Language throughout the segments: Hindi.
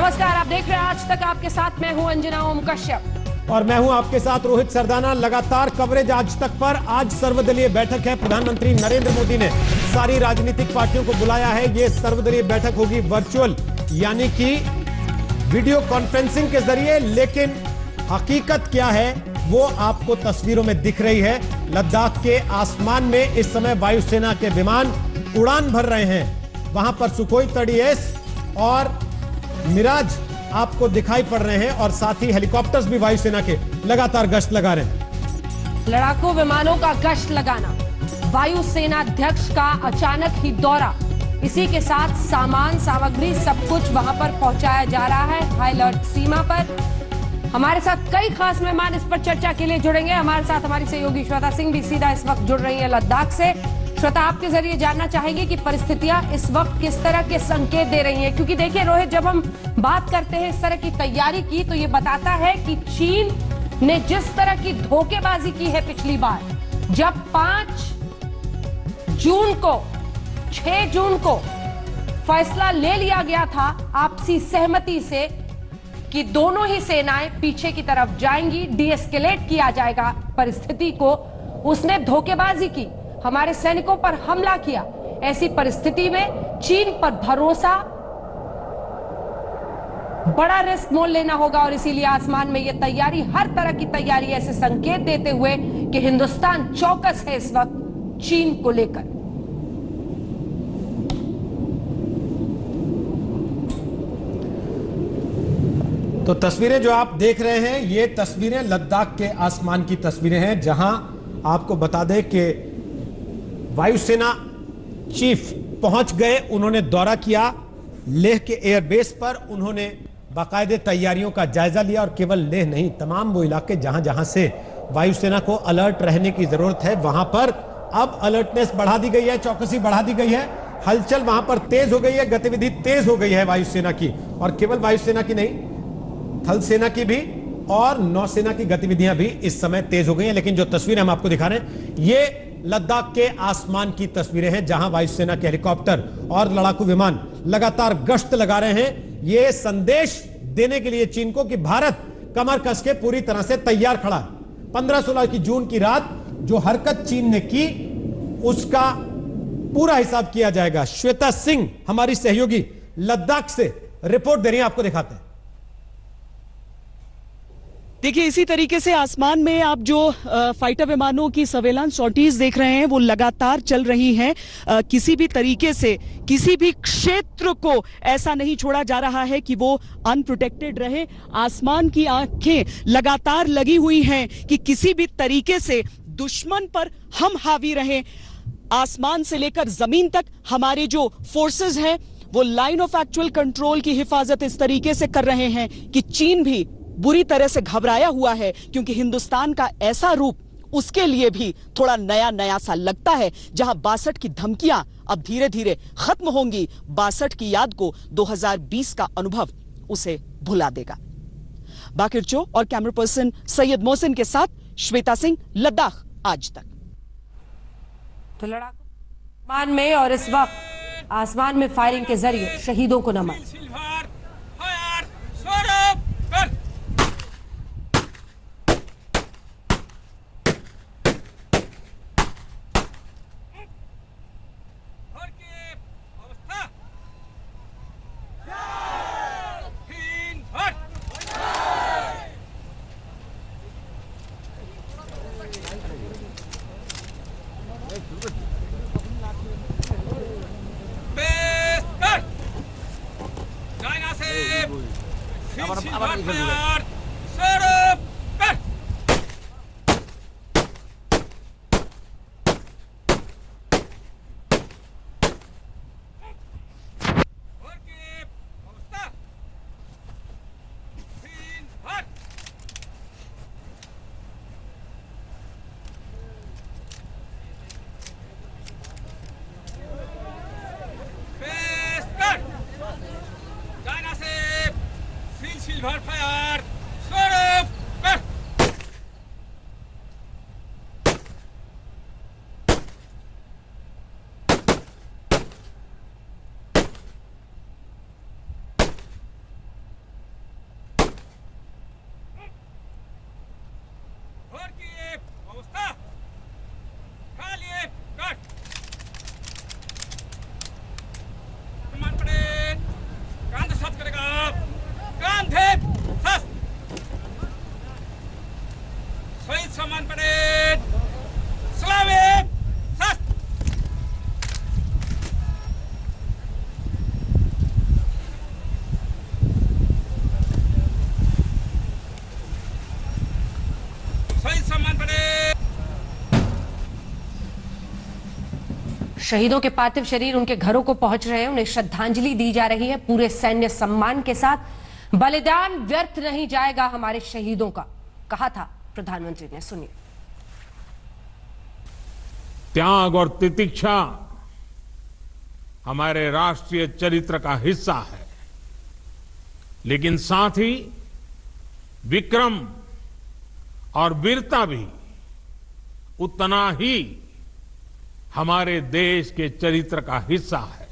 नमस्कार, आप देख रहे हैं आज तक। आपके साथ मैं हूं अंजना ओम कश्यप और मैं हूं आपके साथ रोहित सरदाना। लगातार कवरेज आज तक पर। आज सर्वदलीय बैठक है। प्रधानमंत्री नरेंद्र मोदी ने सारी राजनीतिक पार्टियों को बुलाया है। यह सर्वदलीय बैठक होगी वर्चुअल, यानी कि वीडियो कॉन्फ्रेंसिंग के जरिए। लेकिन हकीकत क्या है वो आपको तस्वीरों में दिख रही है। लद्दाख के आसमान में इस समय वायुसेना के विमान उड़ान भर रहे हैं। वहां पर सुखोई 30S और मिराज आपको दिखाई पड़ रहे हैं और साथ ही हेलीकॉप्टर्स भी वायुसेना के लगातार गश्त लगा रहे हैं। लड़ाकू विमानों का गश्त लगाना, वायुसेना अध्यक्ष का अचानक ही दौरा, इसी के साथ सामान सामग्री सब कुछ वहां पर पहुंचाया जा रहा है हाई अलर्ट सीमा पर। हमारे साथ कई खास मेहमान इस पर चर्चा के लिए जुड़ेंगे। हमारे साथ हमारी सहयोगी श्वेता सिंह भी सीधा इस वक्त जुड़ रही है लद्दाख से। श्वेता, आपके जरिए जानना चाहेंगे कि परिस्थितियां इस वक्त किस तरह के संकेत दे रही हैं, क्योंकि देखिए रोहित, जब हम बात करते हैं इस तरह की तैयारी की तो ये बताता है कि चीन ने जिस तरह की धोखेबाजी की है पिछली बार, जब 5 जून को 6 जून को फैसला ले लिया गया था आपसी सहमति से कि दोनों ही सेनाएं पीछे की तरफ जाएंगी, डीएस्केलेट किया जाएगा परिस्थिति को, उसने धोखेबाजी की, हमारे सैनिकों पर हमला किया। ऐसी परिस्थिति में चीन पर भरोसा, बड़ा रिस्क मोल लेना होगा और इसीलिए आसमान में यह तैयारी, हर तरह की तैयारी, ऐसे संकेत देते हुए कि हिंदुस्तान चौकस है इस वक्त चीन को लेकर। तो तस्वीरें जो आप देख रहे हैं ये तस्वीरें लद्दाख के आसमान की तस्वीरें हैं, जहां आपको बता दें कि वायुसेना चीफ पहुंच गए। उन्होंने दौरा किया लेह के एयरबेस पर। उन्होंने बाकायदे तैयारियों का जायजा लिया और केवल लेह नहीं, तमाम वो इलाके जहां जहां से वायुसेना को अलर्ट रहने की जरूरत है वहां पर अब अलर्टनेस बढ़ा दी गई है, चौकसी बढ़ा दी गई है। हलचल वहां पर तेज हो गई है, गतिविधि तेज हो गई है वायुसेना की। और केवल वायुसेना की नहीं, थल सेना की भी और नौसेना की गतिविधियां भी इस समय तेज हो गई हैं। लेकिन जो तस्वीरें हम आपको दिखा रहे हैं ये लद्दाख के आसमान की तस्वीरें हैं, जहां वायुसेना के हेलीकॉप्टर और लड़ाकू विमान लगातार गश्त लगा रहे हैं। यह संदेश देने के लिए चीन को कि भारत कमर कस के पूरी तरह से तैयार खड़ा है। 15-16 की जून की रात जो हरकत चीन ने की उसका पूरा हिसाब किया जाएगा। श्वेता सिंह हमारी सहयोगी लद्दाख से रिपोर्ट दे रही है, आपको दिखाते हैं। देखिए, इसी तरीके से आसमान में आप जो फाइटर विमानों की सर्वेलेंस सॉर्टीज देख रहे हैं वो लगातार चल रही हैं। किसी भी तरीके से किसी भी क्षेत्र को ऐसा नहीं छोड़ा जा रहा है कि वो अनप्रोटेक्टेड रहे। आसमान की आंखें लगातार लगी हुई हैं कि किसी भी तरीके से दुश्मन पर हम हावी रहें। आसमान से लेकर जमीन तक हमारे जो फोर्सेस हैं वो लाइन ऑफ एक्चुअल कंट्रोल की हिफाजत इस तरीके से कर रहे हैं कि चीन भी बुरी तरह से घबराया हुआ है, क्योंकि हिंदुस्तान का ऐसा रूप उसके लिए भी थोड़ा नया नया सा लगता है। जहां 62 की धमकियां अब धीरे धीरे खत्म होंगी, 62 की याद को 2020 का अनुभव उसे भुला देगा। बाकिर चो और कैमरा पर्सन सैयद मोहसिन के साथ श्वेता सिंह, लद्दाख आज तक। तो लड़ाकू आसमान में और इस वक्त आसमान में फायरिंग के जरिए शहीदों को नमन। Silver Fire! शहीदों के पार्थिव शरीर उनके घरों को पहुंच रहे हैं, उन्हें श्रद्धांजलि दी जा रही है पूरे सैन्य सम्मान के साथ। बलिदान व्यर्थ नहीं जाएगा हमारे शहीदों का, कहा था प्रधानमंत्री ने। सुनिए। त्याग और तितिक्षा हमारे राष्ट्रीय चरित्र का हिस्सा है, लेकिन साथ ही विक्रम और वीरता भी उतना ही हमारे देश के चरित्र का हिस्सा है।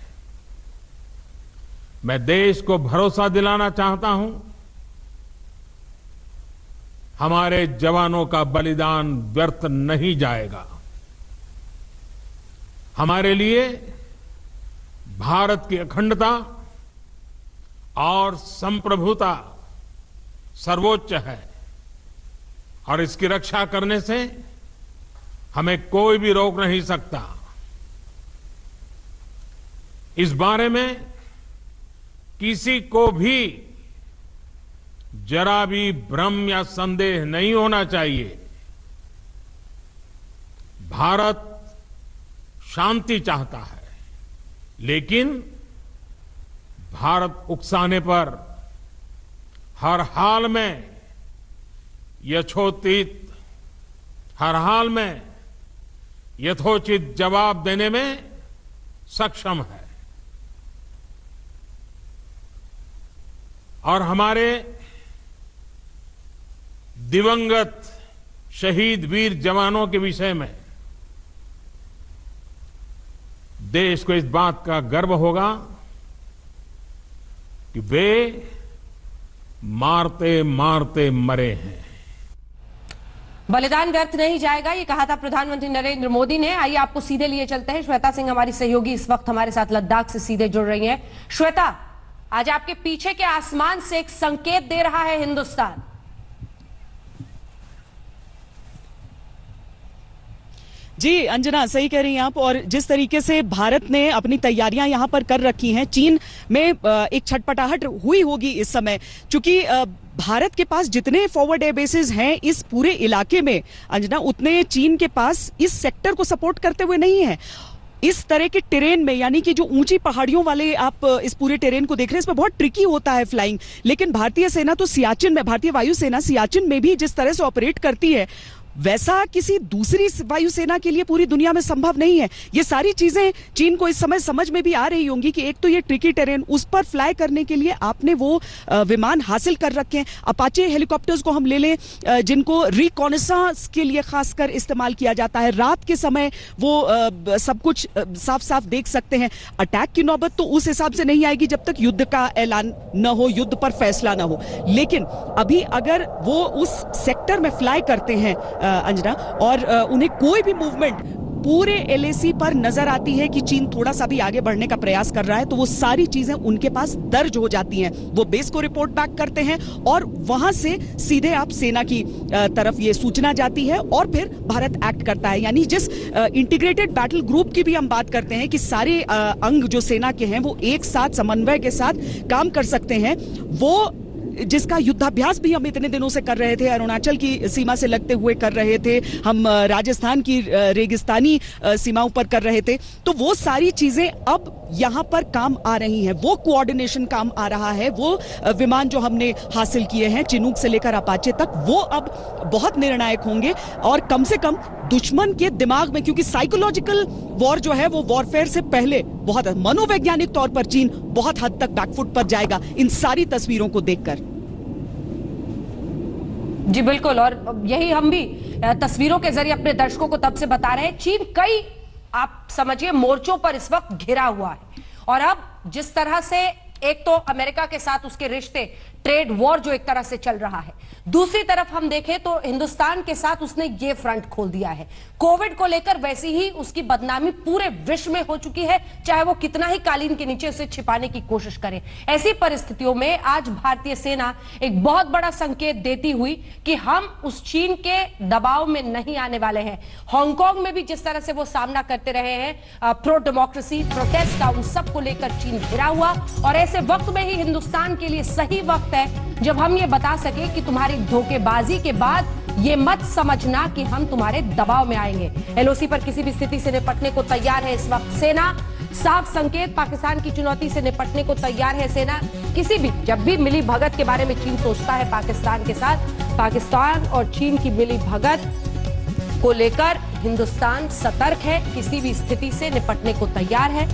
मैं देश को भरोसा दिलाना चाहता हूं, हमारे जवानों का बलिदान व्यर्थ नहीं जाएगा। हमारे लिए भारत की अखंडता और संप्रभुता सर्वोच्च है और इसकी रक्षा करने से हमें कोई भी रोक नहीं सकता। इस बारे में किसी को भी जरा भी भ्रम या संदेह नहीं होना चाहिए। भारत शांति चाहता है, लेकिन भारत उकसाने पर हर हाल में हर हाल में यथोचित जवाब देने में सक्षम है। और हमारे दिवंगत शहीद वीर जवानों के विषय में देश को इस बात का गर्व होगा कि वे मारते मारते मरे हैं। बलिदान व्यर्थ नहीं जाएगा, ये कहा था प्रधानमंत्री नरेंद्र मोदी ने। आइए आपको सीधे लिए चलते हैं। श्वेता सिंह हमारी सहयोगी इस वक्त हमारे साथ लद्दाख से सीधे जुड़ रही हैं। श्वेता, आज आपके पीछे के आसमान से एक संकेत दे रहा है हिंदुस्तान। जी अंजना, सही कह रही हैं आप। और जिस तरीके से भारत ने अपनी तैयारियां यहां पर कर रखी हैं, चीन में एक छटपटाहट हुई होगी इस समय, क्योंकि भारत के पास जितने फॉरवर्ड एयर बेसेस हैं इस पूरे इलाके में अंजना, उतने चीन के पास इस सेक्टर को सपोर्ट करते हुए नहीं है। इस तरह के टेरेन में, यानी कि जो ऊंची पहाड़ियों वाले आप इस पूरे टेरेन को देख रहे हैं, इसमें बहुत ट्रिकी होता है फ्लाइंग। लेकिन भारतीय सेना तो सियाचिन में, भारतीय वायुसेना सियाचिन में भी जिस तरह से ऑपरेट करती है, वैसा किसी दूसरी वायुसेना के लिए पूरी दुनिया में संभव नहीं है। ये सारी चीजें चीन को इस समय समझ में भी आ रही होंगी कि एक तो ये ट्रिकी टेरेन, उस पर फ्लाई करने के लिए आपने वो विमान हासिल कर रखे हैं। अपाचे हेलीकॉप्टर्स को हम ले लें, जिनको रिकॉनेसांस के लिए खासकर इस्तेमाल किया जाता है। रात के समय वो सब कुछ साफ साफ देख सकते हैं। अटैक की नौबत तो उस हिसाब से नहीं आएगी जब तक युद्ध का ऐलान न हो, युद्ध पर फैसला न हो। लेकिन अभी अगर वो उस सेक्टर में फ्लाई करते हैं अंजना, और उन्हें कोई भी मूवमेंट पूरे एलएसी पर नजर आती है कि चीन थोड़ा सा भी आगे बढ़ने का प्रयास कर रहा है, तो वो सारी चीजें उनके पास दर्ज हो जाती हैं। वो बेस को रिपोर्ट बैक करते हैं और वहां से सीधे आप सेना की तरफ ये सूचना जाती है और फिर भारत एक्ट करता है। यानी जिस इंटीग्रेटेड बैटल ग्रुप की भी हम बात करते हैं कि सारे अंग जो सेना के हैं वो एक साथ समन्वय के साथ काम कर सकते हैं, वो जिसका युद्धाभ्यास भी हम इतने दिनों से कर रहे थे, अरुणाचल की सीमा से लगते हुए कर रहे थे, हम राजस्थान की रेगिस्तानी सीमाओं पर कर रहे थे, तो वो सारी चीजें अब यहां पर काम आ रही हैं। वो कोऑर्डिनेशन काम आ रहा है। वो विमान जो हमने हासिल किए हैं चिनूक से लेकर अपाचे तक, वो अब बहुत निर्णायक होंगे और कम से कम दुश्मन के दिमाग में, क्योंकि साइकोलॉजिकल वॉर जो है वो वॉरफेयर से पहले बहुत मनोवैज्ञानिक तौर पर चीन बहुत हद तक बैकफुट पर जाएगा इन सारी तस्वीरों को देखकर। जी बिल्कुल, और यही हम भी तस्वीरों के जरिए अपने दर्शकों को तब से बता रहे हैं। चीन कई, आप समझिए, मोर्चों पर इस वक्त घिरा हुआ है। और अब जिस तरह से एक तो अमेरिका के साथ उसके रिश्ते, ट्रेड वॉर जो एक तरह से चल रहा है, दूसरी तरफ हम देखें तो हिंदुस्तान के साथ उसने ये फ्रंट खोल दिया है। कोविड को लेकर वैसी ही उसकी बदनामी पूरे विश्व में हो चुकी है, चाहे वो कितना ही कालीन के नीचे उसे छिपाने की कोशिश करे। ऐसी परिस्थितियों में आज भारतीय सेना एक बहुत बड़ा संकेत देती हुई कि हम उस चीन के दबाव में नहीं आने वाले हैं। हांगकांग में भी जिस तरह से वो सामना करते रहे हैं प्रो डेमोक्रेसी प्रोटेस्ट का, उन सब को लेकर चीन घिरा हुआ, और ऐसे वक्त में ही हिंदुस्तान के लिए सही वक्त वक्त है जब हम ये बता सके कि तुम्हारी धोखेबाजी के बाद ये मत समझना कि हम तुम्हारे दबाव में आएंगे। एलओसी पर किसी भी स्थिति से निपटने को तैयार है इस वक्त सेना। साफ संकेत, पाकिस्तान की चुनौती से निपटने को तैयार है सेना। किसी भी जब भी मिली भगत के बारे में चीन सोचता है पाकिस्तान के साथ, पाकिस्तान और चीन की मिली भगत को लेकर हिंदुस्तान सतर्क है, किसी भी स्थिति से निपटने को तैयार है।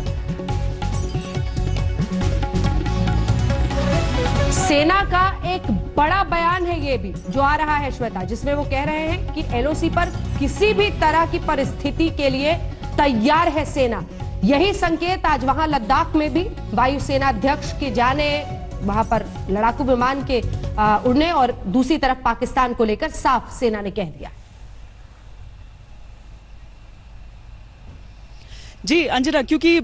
सेना का एक बड़ा बयान है ये भी जो आ रहा है श्वेता, जिसमें वो कह रहे हैं कि एलओसी पर किसी भी तरह की परिस्थिति के लिए तैयार है सेना। यही संकेत आज वहां लद्दाख में भी वायुसेना अध्यक्ष के जाने, वहां पर लड़ाकू विमान के उड़ने और दूसरी तरफ पाकिस्तान को लेकर साफ सेना ने कह दिया। जी अंजना, क्योंकि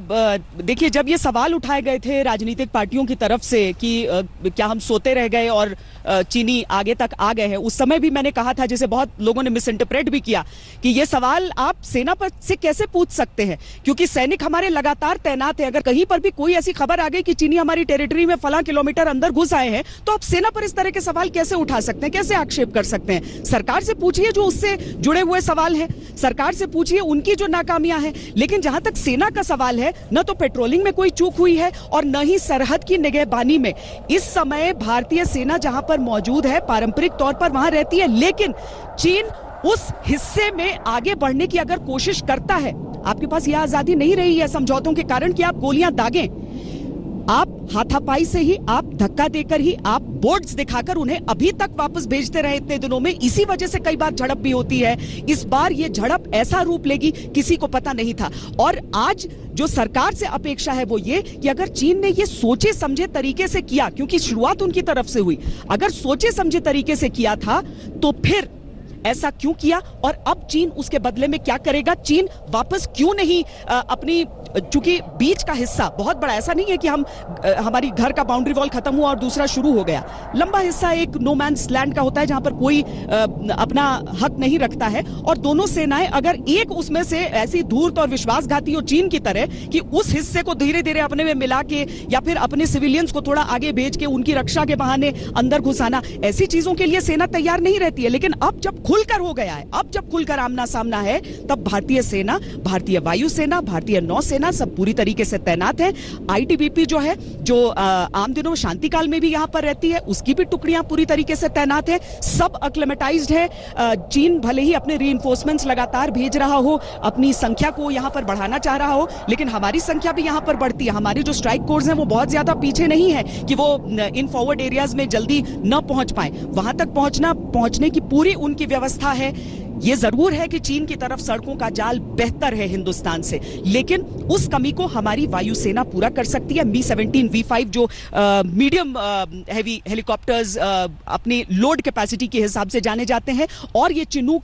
देखिए जब ये सवाल उठाए गए थे राजनीतिक पार्टियों की तरफ से कि क्या हम सोते रह गए और चीनी आगे तक आ गए हैं, उस समय भी मैंने कहा था, जिसे बहुत लोगों ने मिस इंटरप्रेट भी किया, कि ये सवाल आप सेना पर से कैसे पूछ सकते हैं, क्योंकि सैनिक हमारे लगातार तैनात है। अगर कहीं पर भी कोई ऐसी खबर आ गई कि चीनी हमारी टेरिटरी में फला किलोमीटर अंदर घुस आए हैं, तो आप सेना पर इस तरह के सवाल कैसे उठा सकते हैं, कैसे आक्षेप कर सकते हैं? सरकार से पूछिए जो उससे जुड़े हुए सवाल हैं, सरकार से पूछिए उनकी जो नाकामियां हैं। लेकिन जहां तक सेना का सवाल है, न तो पेट्रोलिंग में कोई चूक हुई है और न ही सरहद की निगहबानी में। इस समय भारतीय सेना जहां पर मौजूद है पारंपरिक तौर पर वहां रहती है, लेकिन चीन उस हिस्से में आगे बढ़ने की अगर कोशिश करता है, आपके पास यह आजादी नहीं रही है समझौतों के कारण कि आप गोलियां दागें, आप हाथापाई से ही, आप धक्का देकर ही, आप बोर्ड्स दिखाकर उन्हें अभी तक वापस भेजते रहे इतने दिनों में। इसी वजह से कई बार झड़प भी होती है। इस बार ये झड़प ऐसा रूप लेगी किसी को पता नहीं था। और आज जो सरकार से अपेक्षा है वो ये कि अगर चीन ने ये सोचे समझे तरीके से किया, क्योंकि शुरुआत उनकी तरफ से हुई, अगर सोचे समझे तरीके से किया था तो फिर ऐसा क्यों किया और अब चीन उसके बदले में क्या करेगा? चीन वापस क्यों नहीं अपनी, चूंकि बीच का हिस्सा बहुत बड़ा, ऐसा नहीं है कि हमारी घर का बाउंड्री वॉल खत्म हुआ और दूसरा शुरू हो गया। लंबा हिस्सा एक नो मैन्स लैंड का होता है जहां पर कोई अपना हक नहीं रखता है। और दोनों सेनाएं अगर एक उसमें से ऐसी धूर्त और विश्वासघाती और चीन की तरह कि उस हिस्से को धीरे धीरे अपने में मिला के या फिर अपने सिविलियंस को थोड़ा आगे भेज के उनकी रक्षा के बहाने अंदर घुसाना, ऐसी चीजों के लिए सेना तैयार नहीं रहती है। लेकिन अब जब खुलकर हो गया है, अब जब खुलकर आमना सामना है, तब भारतीय सेना, भारतीय वायुसेना, भारतीय नौसेना सब पूरी तरीके से तैनात है। आईटीबीपी जो है, जो आम दिनों शांतिकाल में भी यहां पर रहती है, उसकी भी टुकड़ियां पूरी तरीके से तैनात है। सब एक्लेमेटाइज्ड है। चीन भले ही अपने रीइंफोर्समेंट्स लगातार भेज रहा हो, अपनी संख्या को यहां पर बढ़ाना चाह रहा हो, लेकिन हमारी संख्या भी यहां पर बढ़ती है। हमारी जो स्ट्राइक कोर्स हैं वो बहुत ज्यादा पीछे नहीं है कि वो इन फॉरवर्ड एरियाज में जल्दी न पहुंच पाए। वहां तक पहुंचने की पूरी उनकी व्यवस्था है। ये जरूर है कि चीन की तरफ सड़कों का जाल बेहतर है हिंदुस्तान से, लेकिन उस कमी को हमारी वायुसेना पूरा कर सकती है। Mi-17 V5 जो मीडियम हैवी हेलीकॉप्टर्स अपनी लोड कैपेसिटी के हिसाब से जाने जाते हैं, और ये चिनूक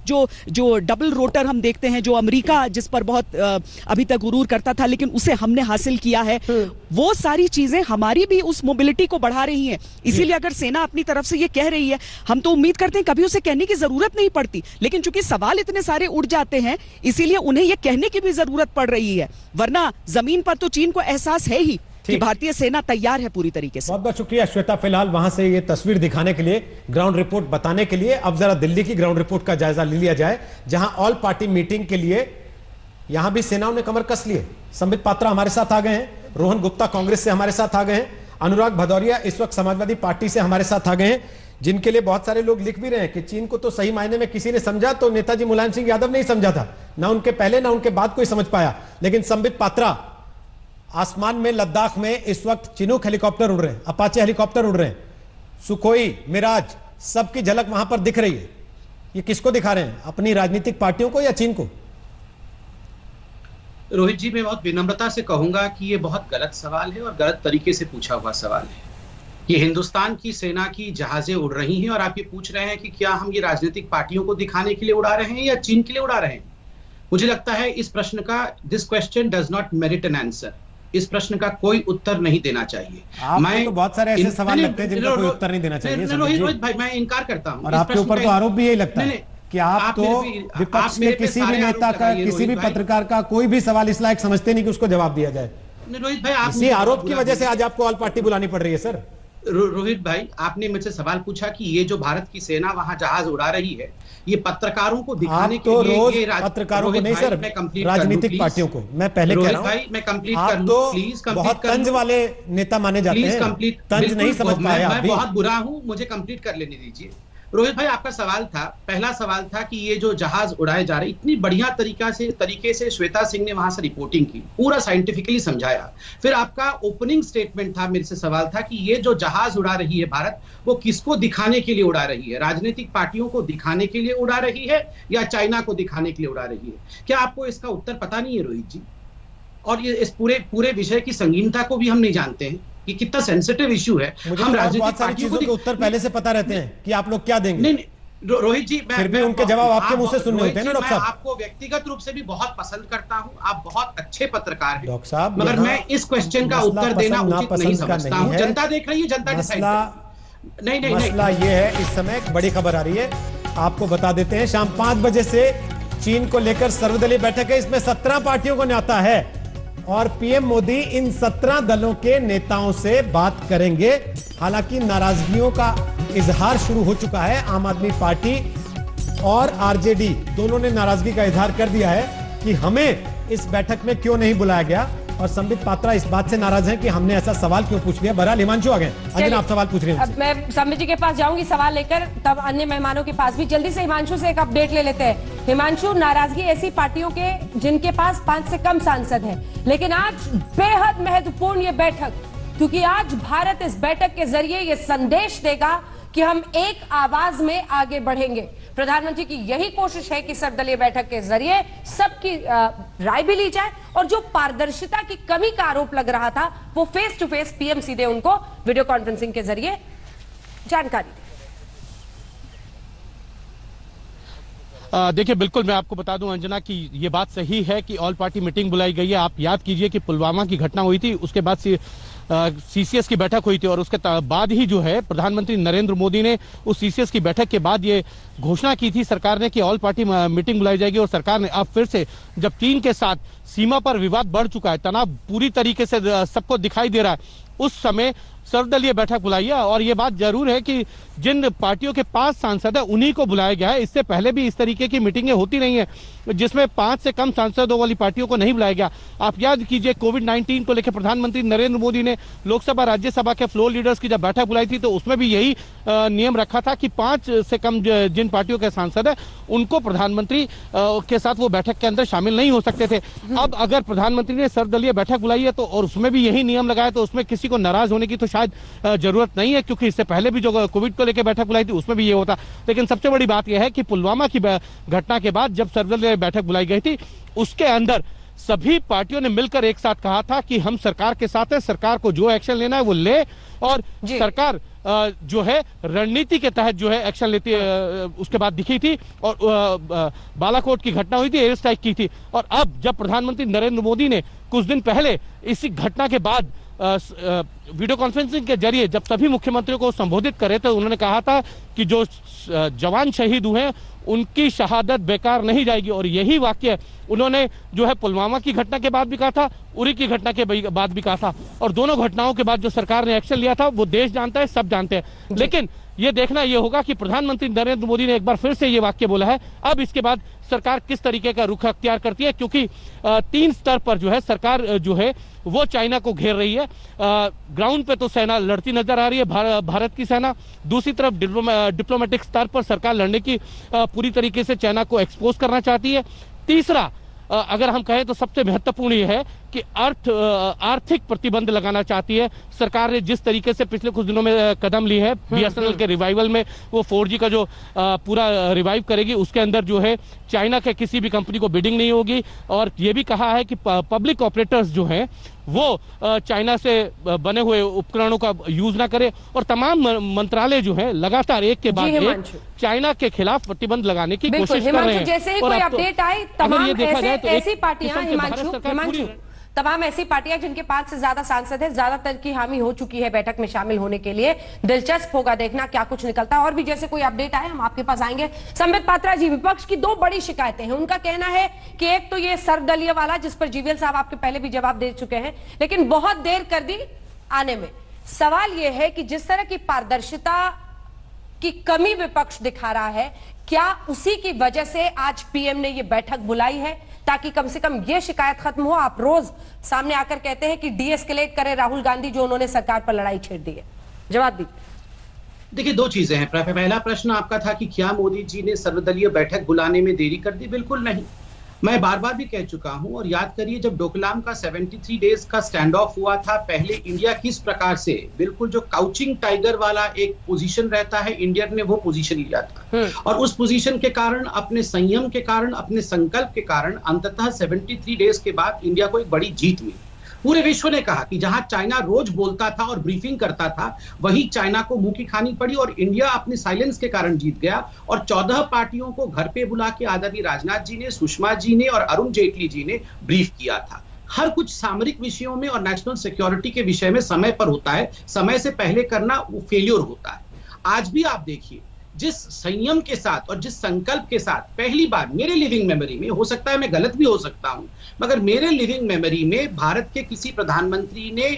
जो डबल रोटर हम देखते हैं, जो अमेरिका जिस पर बहुत अभी तक गुरूर करता था लेकिन उसे हमने हासिल किया है, वो सारी चीजें हमारी भी उस मोबिलिटी को बढ़ा रही हैं। इसीलिए अगर सेना अपनी तरफ से ये कह रही है, हम तो उम्मीद करते हैं कभी उसे कहने की जरूरत नहीं पड़ती, लेकिन चूंकि सवाल इतने सारे उड़ जाते हैं इसीलिए उन्हें यह कहने की भी जरूरत पड़ रही है। वरना जमीन पर तो चीन को एहसास है ही कि भारतीय सेना तैयार है पूरी तरीके से। बहुत बहुत शुक्रिया श्वेता, फिलहाल वहां से ये तस्वीर दिखाने के लिए, ग्राउंड रिपोर्ट बताने के लिए। अब जरा दिल्ली की ग्राउंड रिपोर्ट का जायजा ले लिया जाए, जहां ऑल पार्टी मीटिंग के लिए यहां भी सेनाओं ने कमर कस लिए। संबित पात्रा हमारे साथ आ गए हैं, रोहन गुप्ता कांग्रेस से हमारे साथ आ गए हैं, अनुराग भदौरिया इस वक्त समाजवादी पार्टी से हमारे साथ आ गए हैं, जिनके लिए बहुत सारे लोग लिख भी रहे हैं कि चीन को तो सही मायने में किसी ने समझा तो नेताजी मुलायम सिंह यादव नहीं समझा था, ना उनके पहले ना उनके बाद कोई समझ पाया। लेकिन संबित पात्रा, आसमान में लद्दाख में इस वक्त चिनूक हेलीकॉप्टर उड़ रहे हैं, अपाचे हेलीकॉप्टर उड़ रहे हैं, सुखोई, मिराज, सबकी झलक वहां पर दिख रही है। ये किसको दिखा रहे हैं, अपनी राजनीतिक पार्टियों को या चीन को? रोहित जी, मैं बहुत विनम्रता से कहूंगा कि ये बहुत गलत सवाल है और गलत तरीके से पूछा हुआ सवाल है। ये हिंदुस्तान की सेना की जहाजें उड़ रही हैं और आप ये पूछ रहे हैं कि क्या हम ये राजनीतिक पार्टियों को दिखाने के लिए उड़ा रहे हैं या चीन के लिए उड़ा रहे हैं। मुझे लगता है इस प्रश्न का, this question does not merit an answer, इस प्रश्न का कोई उत्तर नहीं देना चाहिए। मैं तो बहुत सारे ऐसे सवाल लगते हैं जिनका कोई उत्तर नहीं देना चाहिए। रोहित भाई, मैं इनकार करता हूं, और आपके ऊपर तो आरोप भी यही लगता है कि आप तो विपक्ष के किसी भी नेता का, किसी भी पत्रकार का कोई भी सवाल इस लायक समझते नहीं कि उसको जवाब दिया जाए। रोहित भाई, इसी आरोप की वजह से आज आपको ऑल पार्टी बुलानी पड़ रही है सर। रोहित भाई, आपने मुझसे सवाल पूछा कि ये जो भारत की सेना वहां जहाज उड़ा रही है, ये पत्रकारों को दिखाने आप तो के लिए रोज ये पत्रकारों को नहीं सर, राजनीतिक पार्टियों को। मैं पहले कह रहा हूं भाई, मैं कंप्लीट आप कर लूं, तो प्लीज बहुत तंज वाले नेता माने जाते प्लीज हैं, कंप्लीट। तंज नहीं समझ पाए आप मैं भी। बहुत बुरा हूं, मुझे कंप्लीट कर लेने दीजिए। रोहित भाई, आपका सवाल था, पहला सवाल था कि ये जो जहाज उड़ाए जा रहे, इतनी बढ़िया तरीके से श्वेता सिंह ने वहां से रिपोर्टिंग की, पूरा साइंटिफिकली समझाया। फिर आपका ओपनिंग स्टेटमेंट था, मेरे से सवाल था कि ये जो जहाज उड़ा रही है भारत, वो किसको दिखाने के लिए उड़ा रही है? राजनीतिक पार्टियों को दिखाने के लिए उड़ा रही है या चाइना को दिखाने के लिए उड़ा रही है? क्या आपको इसका उत्तर पता नहीं है रोहित जी? और ये इस पूरे विषय की संगीनता को भी हम नहीं जानते हैं कि कितना सेंसिटिव इश्यू है। मुझे हम तो राजनीतिक बहुत सारी पार्टियों चीजों के उत्तर पहले से पता रहते हैं कि आप लोग क्या देंगे। नहीं, रोहित जी, फिर भी उनके जवाब आपके मुंह से सुनने होते हैं ना डॉक्टर साहब। मैं आपको व्यक्तिगत रूप से भी बहुत पसंद करता हूं, आप बहुत अच्छे पत्रकार हैं डॉक्टर साहब, मगर मैं इस क्वेश्चन का उत्तर देना उचित नहीं समझता हूं। जनता देख रही है, जनता डिसाइड करेगी। नहीं, मसला ये है, इस समय एक बड़ी खबर आ रही है, आपको बता देते हैं। शाम 5 बजे से चीन को लेकर सर्वदलीय बैठक है, इसमें 17 पार्टियों को न्योता है और पीएम मोदी इन 17 दलों के नेताओं से बात करेंगे। हालांकि नाराजगियों का इजहार शुरू हो चुका है। आम आदमी पार्टी और आरजेडी दोनों ने नाराजगी का इजहार कर दिया है कि हमें इस बैठक में क्यों नहीं बुलाया गया, और संबित पात्रा इस बात से नाराज हैं कि हमने ऐसा सवाल क्यों पूछ लिया। बहरहाल हिमांशु आ गए। अगर आप सवाल पूछ रहे हैं, अब मैं संबित जी के पास जाऊंगी सवाल लेकर, तब अन्य मेहमानों के पास भी। जल्दी से हिमांशु से एक अपडेट ले लेते हैं। हिमांशु, नाराजगी ऐसी पार्टियों के जिनके पास 5 से कम सांसद हैं, लेकिन आज बेहद महत्वपूर्ण ये बैठक, क्योंकि आज भारत इस बैठक के जरिए ये संदेश देगा कि हम एक आवाज में आगे बढ़ेंगे। प्रधानमंत्री की यही कोशिश है कि सर्वदलीय बैठक के जरिए सबकी राय भी ली जाए और जो पारदर्शिता की कमी का आरोप लग रहा था, वो फेस टू फेस पीएम सीधे उनको वीडियो कॉन्फ्रेंसिंग के जरिए जानकारी दी। देखिए, बिल्कुल मैं आपको बता दूं अंजना कि ये बात सही है कि ऑल पार्टी मीटिंग बुलाई गई है। आप याद कीजिए कि पुलवामा की घटना हुई थी, उसके बाद सीसीएस की बैठक हुई थी और उसके बाद ही जो है प्रधानमंत्री नरेंद्र मोदी ने उस सीसीएस की बैठक के बाद ये घोषणा की थी सरकार ने कि ऑल पार्टी मीटिंग बुलाई जाएगी। और सरकार ने अब फिर से, जब चीन के साथ सीमा पर विवाद बढ़ चुका है, तनाव पूरी तरीके से सबको दिखाई दे रहा है, उस समय सर्वदलीय बैठक बुलाई है। और ये बात जरूर है कि जिन पार्टियों के 5 सांसद है उन्हीं को बुलाया गया है। इससे पहले भी इस तरीके की मीटिंगें होती नहीं है जिसमें 5 से कम सांसदों वाली पार्टियों को नहीं बुलाया गया। आप याद कीजिए, कोविड-19 को लेकर प्रधानमंत्री नरेंद्र मोदी ने लोकसभा राज्यसभा के फ्लोर लीडर्स की जब बैठक बुलाई थी, तो उसमें भी यही नियम रखा था कि 5 से कम जिन पार्टियों के सांसद है उनको प्रधानमंत्री के साथ वो बैठक के अंदर शामिल नहीं हो सकते थे। अब अगर प्रधानमंत्री ने सर्वदलीय बैठक बुलाई है तो, और उसमें भी यही नियम लगाया, तो उसमें किसी को नाराज होने की तो शायद जरूरत नहीं है, क्योंकि इससे पहले भी जो कोविड को लेकर बैठक बुलाई थी उसमें भी ये होता। लेकिन सबसे बड़ी बात यह है कि पुलवामा की घटना के बाद जब सर्वदलीय बैठक बुलाई गई थी, उसके अंदर सभी पार्टियों ने मिलकर एक साथ कहा था कि हम सरकार के साथ हैं, सरकार को जो एक्शन लेना है वो ले, और सरकार जो है रणनीति के तहत जो है एक्शन लेती उसके बाद दिखी थी। और बालाकोट की घटना हुई थी, एयर स्ट्राइक की थी। और अब जब प्रधानमंत्री नरेंद्र मोदी ने कुछ दिन पहले इसी घटना के बाद वीडियो कॉन्फ्रेंसिंग के जरिए जब सभी मुख्यमंत्रियों को संबोधित करे थे, उन्होंने कहा था कि जो जवान शहीद हुए हैं उनकी शहादत बेकार नहीं जाएगी। और यही वाक्य उन्होंने जो है पुलवामा की घटना के बाद भी कहा था, उरी की घटना के बाद भी कहा था। और दोनों घटनाओं के बाद जो सरकार ने एक्शन लिया था वो देश जानता है, सब जानते हैं। लेकिन ये देखना ये होगा कि प्रधानमंत्री नरेंद्र मोदी ने एक बार फिर से ये वाक्य बोला है। अब इसके बाद सरकार किस तरीके का रुख अख्तियार करती है, क्योंकि 3 स्तर पर जो है सरकार जो है वो चाइना को घेर रही है। ग्राउंड पे तो सेना लड़ती नजर आ रही है, भारत की सेना। दूसरी तरफ डिप्लोमेटिक स्तर पर सरकार लड़ने की पूरी तरीके से चाइना को एक्सपोज करना चाहती है। तीसरा, अगर हम कहें तो सबसे महत्वपूर्ण ये है कि आर्थिक प्रतिबंध लगाना चाहती है सरकार ने। जिस तरीके से पिछले कुछ दिनों में कदम ली है, बीएसएनएल के रिवाइवल में वो 4G का जो पूरा रिवाइव करेगी, उसके अंदर जो है चाइना के किसी भी कंपनी को बिडिंग नहीं होगी। और ये भी कहा है कि पब्लिक ऑपरेटर्स जो हैं वो चाइना से बने हुए उपकरणों का यूज ना करे। और तमाम मंत्रालय जो है लगातार एक के बाद एक चाइना के खिलाफ प्रतिबंध लगाने की कोशिश कर रहे हैं। जैसे ही कोई अपडेट आए, तमाम ऐसी पार्टियां, हिमांशु, तमाम ऐसी पार्टियां जिनके 5 से ज्यादा सांसद हैं, ज्यादातर की हामी हो चुकी है बैठक में शामिल होने के लिए। दिलचस्प होगा देखना क्या कुछ निकलता है। और भी जैसे कोई अपडेट आए हम आपके पास आएंगे। संबित पात्रा जी, विपक्ष की 2 बड़ी शिकायतें हैं। उनका कहना है कि एक तो ये सर्वदलीय वाला, जिस पर जीवीएल साहब आपके पहले भी जवाब दे चुके हैं, लेकिन बहुत देर कर दी आने में। सवाल यह है कि जिस तरह की पारदर्शिता की कमी विपक्ष दिखा रहा है, क्या उसी की वजह से आज पीएम ने यह बैठक बुलाई है ताकि कम से कम यह शिकायत खत्म हो? आप रोज सामने आकर कहते हैं कि डीएस्केलेट करे राहुल गांधी जो उन्होंने सरकार पर लड़ाई छेड़ दी है। जवाब दीजिए। देखिए, दो चीजें हैं। पहला प्रश्न आपका था कि क्या मोदी जी ने सर्वदलीय बैठक बुलाने में देरी कर दी? बिल्कुल नहीं। मैं बार बार भी कह चुका हूं, और याद करिए जब डोकलाम का 73 डेज का स्टैंड ऑफ हुआ था, पहले इंडिया किस प्रकार से बिल्कुल जो काउचिंग टाइगर वाला एक पोजीशन रहता है, इंडिया ने वो पोजीशन लिया था, और उस पोजीशन के कारण, अपने संयम के कारण, अपने संकल्प के कारण अंततः 73 डेज के बाद इंडिया को एक बड़ी जीत मिली। पूरे विश्व ने कहा कि जहां चाइना रोज बोलता था और ब्रीफिंग करता था, वही चाइना को मुंह की खानी पड़ी और इंडिया अपने साइलेंस के कारण जीत गया। और 14 पार्टियों को घर पे बुला के आदरणीय राजनाथ जी ने, सुषमा जी ने और अरुण जेटली जी ने ब्रीफ किया था। हर कुछ सामरिक विषयों में और नेशनल सिक्योरिटी के विषय में समय पर होता है, समय से पहले करना वो फेल्योर होता है। आज भी आप देखिए, जिस संयम के साथ और जिस संकल्प के साथ पहली बार मेरे लिविंग मेमोरी में, हो सकता है मैं गलत भी हो सकता हूं, मगर मेरे लिविंग मेमोरी में भारत के किसी प्रधानमंत्री ने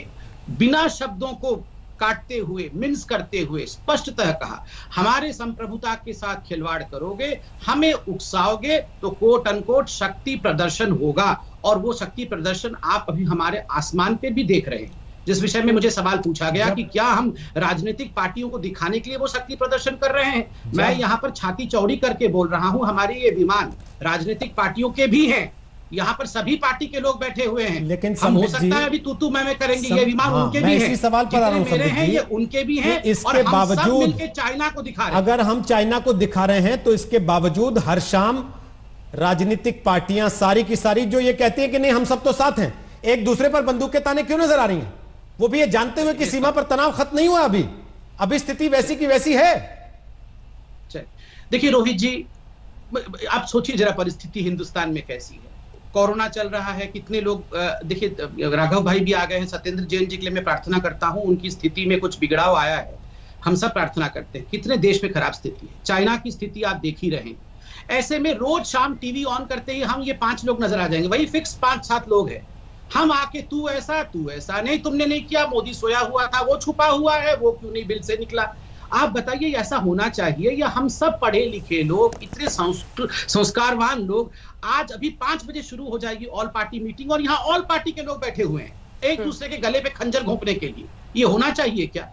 बिना शब्दों को काटते हुए, मिन्स करते हुए स्पष्टतः कहा, हमारे संप्रभुता के साथ खिलवाड़ करोगे, हमें उकसाओगे तो कोट अनकोट शक्ति प्रदर्शन होगा। और वो शक्ति प्रदर्शन आप अभी हमारे आसमान पे भी देख रहे हैं। जिस विषय में मुझे सवाल पूछा गया कि क्या हम राजनीतिक पार्टियों को दिखाने के लिए वो शक्ति प्रदर्शन कर रहे हैं, मैं यहां पर छाती चौड़ी करके बोल रहा हूं, हमारे ये विमान राजनीतिक पार्टियों के भी हैं, यहाँ पर सभी पार्टी के लोग बैठे हुए हैं। लेकिन हम हो सकता है अभी तू मैं करेंगे, ये विमान उनके भी हैं, सवाल पर आ रहा हूं, मेरे हैं ये उनके भी हैं, इसके बावजूद चाइना को दिखा रहे हैं। अगर हम चाइना को दिखा रहे हैं तो इसके बावजूद हर शाम राजनीतिक पार्टियां सारी की सारी जो ये कहती है कि नहीं हम सब तो साथ हैं, एक दूसरे पर बंदूक के ताने क्यों नजर आ रही हैं? वो भी ये जानते हुए कि सीमा पर तनाव खत्म नहीं हुआ, अभी स्थिति वैसी की वैसी है। देखिए रोहित जी, आप सोचिए जरा परिस्थिति हिंदुस्तान में कैसी है। कोरोना चल रहा है, कितने लोग, देखिए राघव भाई भी आ गए हैं, सत्येंद्र जैन जी के लिए मैं प्रार्थना करता हूं, उनकी स्थिति में कुछ बिगड़ाव आया है, हम सब प्रार्थना करते हैं। कितने देश में खराब स्थिति है, चाइना की स्थिति आप देख ही रहे हैं। ऐसे में रोज शाम टीवी ऑन करते ही हम ये 5 लोग नजर आ जाएंगे, वही फिक्स 5-7 लोग हैं। हम आके तू ऐसा नहीं, तुमने नहीं किया, मोदी सोया हुआ था, वो छुपा हुआ है, वो क्यों नहीं बिल से निकला। आप बताइए ऐसा होना चाहिए? या हम सब पढ़े लिखे लोग, इतने संस्कारवान लोग, आज अभी 5 बजे शुरू हो जाएगी ऑल पार्टी मीटिंग और यहाँ ऑल पार्टी के लोग बैठे हुए हैं एक दूसरे के गले पे खंजर घोंपने के लिए। ये होना चाहिए क्या?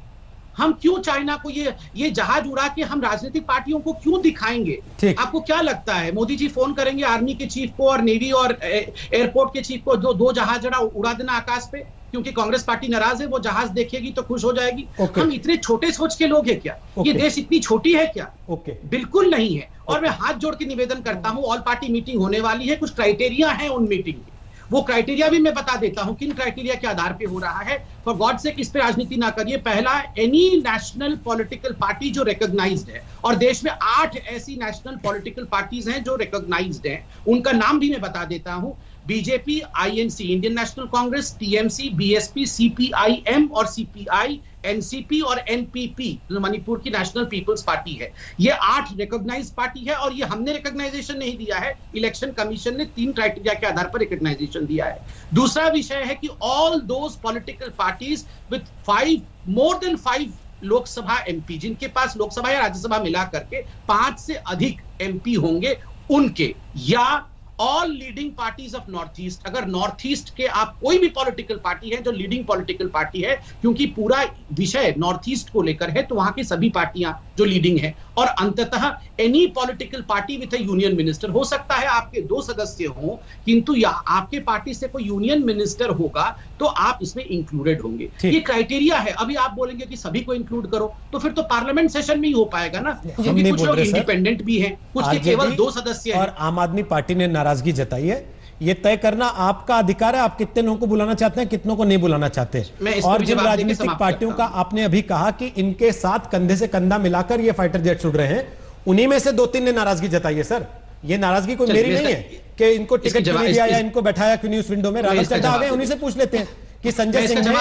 हम क्यों चाइना को ये जहाज उड़ा के हम राजनीतिक पार्टियों को क्यों दिखाएंगे? आपको क्या लगता है मोदी जी फोन करेंगे आर्मी के चीफ को और नेवी और एयरपोर्ट के चीफ को, दो जहाज उड़ा देना आकाश पे, क्योंकि कांग्रेस पार्टी नाराज है, वो जहाज देखेगी तो खुश हो जाएगी? हम इतने छोटे सोच के लोग हैं क्या? ये देश इतनी छोटी है क्या? बिल्कुल नहीं है। और मैं हाथ जोड़ के निवेदन करता हूं, ऑल पार्टी मीटिंग होने वाली है, कुछ क्राइटेरिया है उन मीटिंग के, वो क्राइटेरिया भी मैं बता देता हूं किन क्राइटेरिया के आधार पे हो रहा है। फॉर गॉड से इस पे राजनीति ना करिए। पहला, एनी नेशनल पॉलिटिकल पार्टी जो रिकॉग्नाइज्ड है, और देश में 8 ऐसी नेशनल पॉलिटिकल पार्टीज हैं जो रिकॉग्नाइज्ड हैं, उनका नाम भी मैं बता देता हूं। BJP, INC Indian national Congress, TMC, BSP, CPIM और सीपीआई, एनसीपी और एनपीपी जो मणिपुर की नेशनल पीपल्स पार्टी है। ये 8 रिकॉग्नाइज्ड पार्टी है और ये हमने रिकॉग्नाइजेशन नहीं दिया है, इलेक्शन कमीशन ने 3 क्राइटेरिया के आधार पर रिकॉग्नाइजेशन दिया है। दूसरा विषय है कि all those political parties with more than 5 Lok Sabha MP, जिनके पास लोकसभा या राज्यसभा मिला करके 5 से अधिक एमपी होंगे उनके, या all leading parties of north east. अगर नॉर्थ ईस्ट के आप कोई भी पॉलिटिकल पार्टी है जो लीडिंग पॉलिटिकल पार्टी है, क्योंकि पूरा विषय नॉर्थ ईस्ट को लेकर है, तो वहां की सभी पार्टियां जो लीडिंग है, और अंततः any political party with a union minister. हो सकता है आपके 2 सदस्य हों, किंतु आपके पार्टी से कोई यूनियन मिनिस्टर होगा तो आप इसमें इंक्लूडेड होंगे। ये क्राइटेरिया है। अभी आप बोलेंगे कि सभी को इंक्लूड करो, तो फिर तो पार्लियामेंट सेशन में ही हो पाएगा ना, क्योंकि कुछ लोग इंडिपेंडेंट भी हैं, कुछ के केवल 2 सदस्य हैं। और आम आदमी पार्टी ने नाराजगी जताई है, ये तय करना आपका अधिकार है, आप कितने लोगों को बुलाना चाहते हैं, कितनों को नहीं बुलाना चाहते। और जिन राजनीतिक पार्टियों का आपने अभी कहा कि इनके साथ कंधे से कंधा मिलाकर ये फाइटर जेट उड़ रहे हैं, उन्हीं में से 2-3 ने नाराजगी जताई है। सर, ये नाराजगी कोई मेरी नहीं है कि इनको टिकट क्यों नहीं दिया या इनको बैठाया क्यों नहीं उस विंडो में। राघव चड्ढा आ गए, उन्हीं से पूछ लेते हैं कि संजय सिंह ने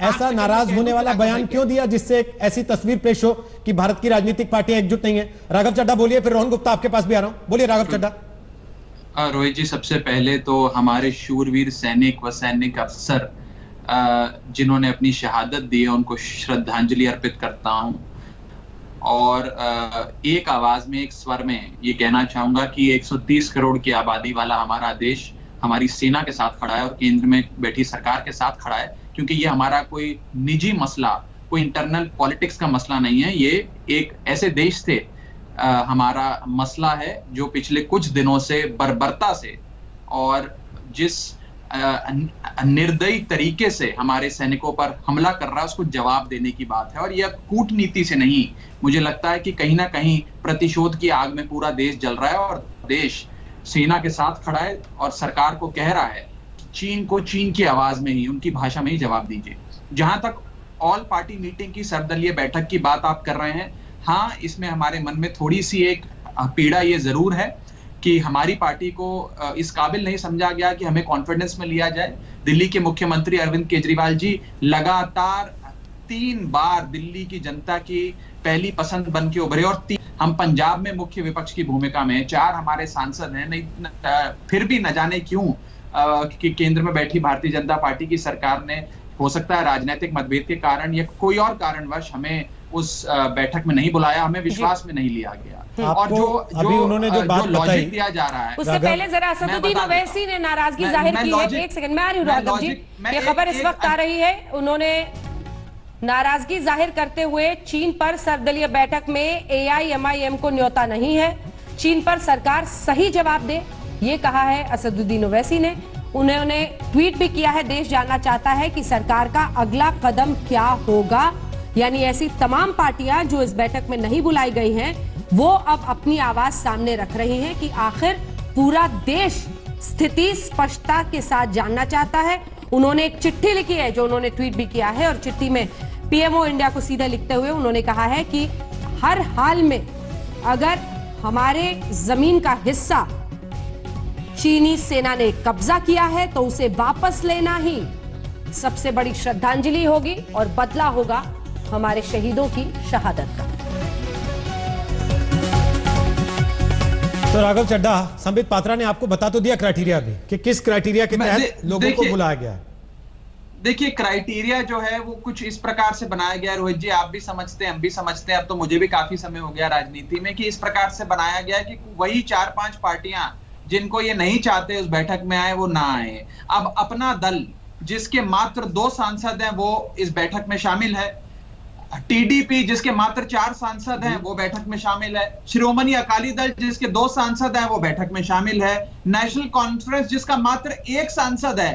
ऐसा नाराज होने वाला बयान क्यों दिया जिससे एक ऐसी तस्वीर पेश हो कि भारत की राजनीतिक पार्टियां एकजुट नहीं है। राघव चड्ढा बोलिए, फिर रोहन गुप्ता आपके पास भी आ रहा हूं। बोलिए राघव चड्ढा। रोहित जी, सबसे पहले तो हमारे शूरवीर सैनिक व सैनिक अफसर जिन्होंने अपनी शहादत दी है उनको श्रद्धांजलि अर्पित करता हूं और एक आवाज में, एक स्वर में ये कहना चाहूंगा कि 130 करोड़ की आबादी वाला हमारा देश हमारी सेना के साथ खड़ा है और केंद्र में बैठी सरकार के साथ खड़ा है, क्योंकि ये हमारा कोई निजी मसला, कोई इंटरनल पॉलिटिक्स का मसला नहीं है। ये एक ऐसे देश से हमारा मसला है जो पिछले कुछ दिनों से बर्बरता से और जिस निर्दयी तरीके से हमारे सैनिकों पर हमला कर रहा है उसको जवाब देने की बात है। और यह कूटनीति से नहीं, मुझे लगता है कि कहीं ना कहीं प्रतिशोध की आग में पूरा देश जल रहा है और देश सेना के साथ खड़ा है और सरकार को कह रहा है चीन को चीन की आवाज में ही, उनकी भाषा में ही जवाब दीजिए। जहां तक ऑल पार्टी मीटिंग की सर्वदलीय बैठक की बात आप कर रहे हैं, हाँ, इसमें हमारे मन में थोड़ी सी एक पीड़ा ये जरूर है कि हमारी पार्टी को इस काबिल नहीं समझा गया कि हमें कॉन्फिडेंस में लिया जाए। दिल्ली के मुख्यमंत्री अरविंद केजरीवाल जी लगातार 3 बार दिल्ली की जनता की पहली पसंद बन के उभरे और हम पंजाब में मुख्य विपक्ष की भूमिका में 4 हमारे सांसद हैं, नहीं फिर भी न जाने क्यों कि केंद्र में बैठी भारतीय जनता पार्टी की सरकार ने, हो सकता है राजनीतिक मतभेद के कारण या कोई और कारणवश, हमें उस बैठक में नहीं बुलाया, हमें विश्वास में नहीं लिया गया। और जो अभी उन्होंने जो बात बताई दिया जा रहा है, उससे पहले जरा असदुद्दीन ओवैसी ने नाराजगी जाहिर की है। एक सेकंड, मैं आ रही हूँ राघव जी, ये खबर इस वक्त आ रही है। उन्होंने नाराजगी जाहिर करते हुए चीन पर सर्वदलीय बैठक में AIMIM को न्योता नहीं है, चीन पर सरकार सही जवाब दे, ये कहा है असदुद्दीन ओवैसी ने। उन्होंने ट्वीट भी किया है, देश जानना चाहता है कि सरकार का अगला कदम क्या होगा। यानी ऐसी तमाम पार्टियां जो इस बैठक में नहीं बुलाई गई हैं, वो अब अपनी आवाज सामने रख रही हैं कि आखिर पूरा देश स्थिति स्पष्टता के साथ जानना चाहता है। उन्होंने एक चिट्ठी लिखी है जो उन्होंने ट्वीट भी किया है और चिट्ठी में PMO इंडिया को सीधे लिखते हुए उन्होंने कहा है कि हर हाल में अगर हमारे जमीन का हिस्सा चीनी सेना ने कब्जा किया है तो उसे वापस लेना ही सबसे बड़ी श्रद्धांजलि होगी और बदला होगा हमारे शहीदों की शहादत का। तो राघव चड्ढा, संबित पात्रा ने आपको बता तो दिया क्राइटेरिया भी कि किस क्राइटेरिया के तहत लोगों को बुलाया गया है। देखिए, क्राइटेरिया जो है वो कुछ इस प्रकार से बनाया गया, रोहित जी, आप भी समझते हैं, हम भी समझते हैं, अब तो मुझे भी काफी समय हो गया राजनीति में, कि इस प्रकार से बनाया गया कि वही 4-5 पार्टियां जिनको ये नहीं चाहते उस बैठक में आए वो ना आए। अब अपना दल जिसके मात्र 2 सांसद हैं वो इस बैठक में शामिल है, TDP जिसके मात्र 4 सांसद हैं वो बैठक में शामिल है, श्रोमणी अकाली दल जिसके 2 सांसद हैं वो बैठक में शामिल है, नेशनल कॉन्फ्रेंस जिसका मात्र 1 सांसद है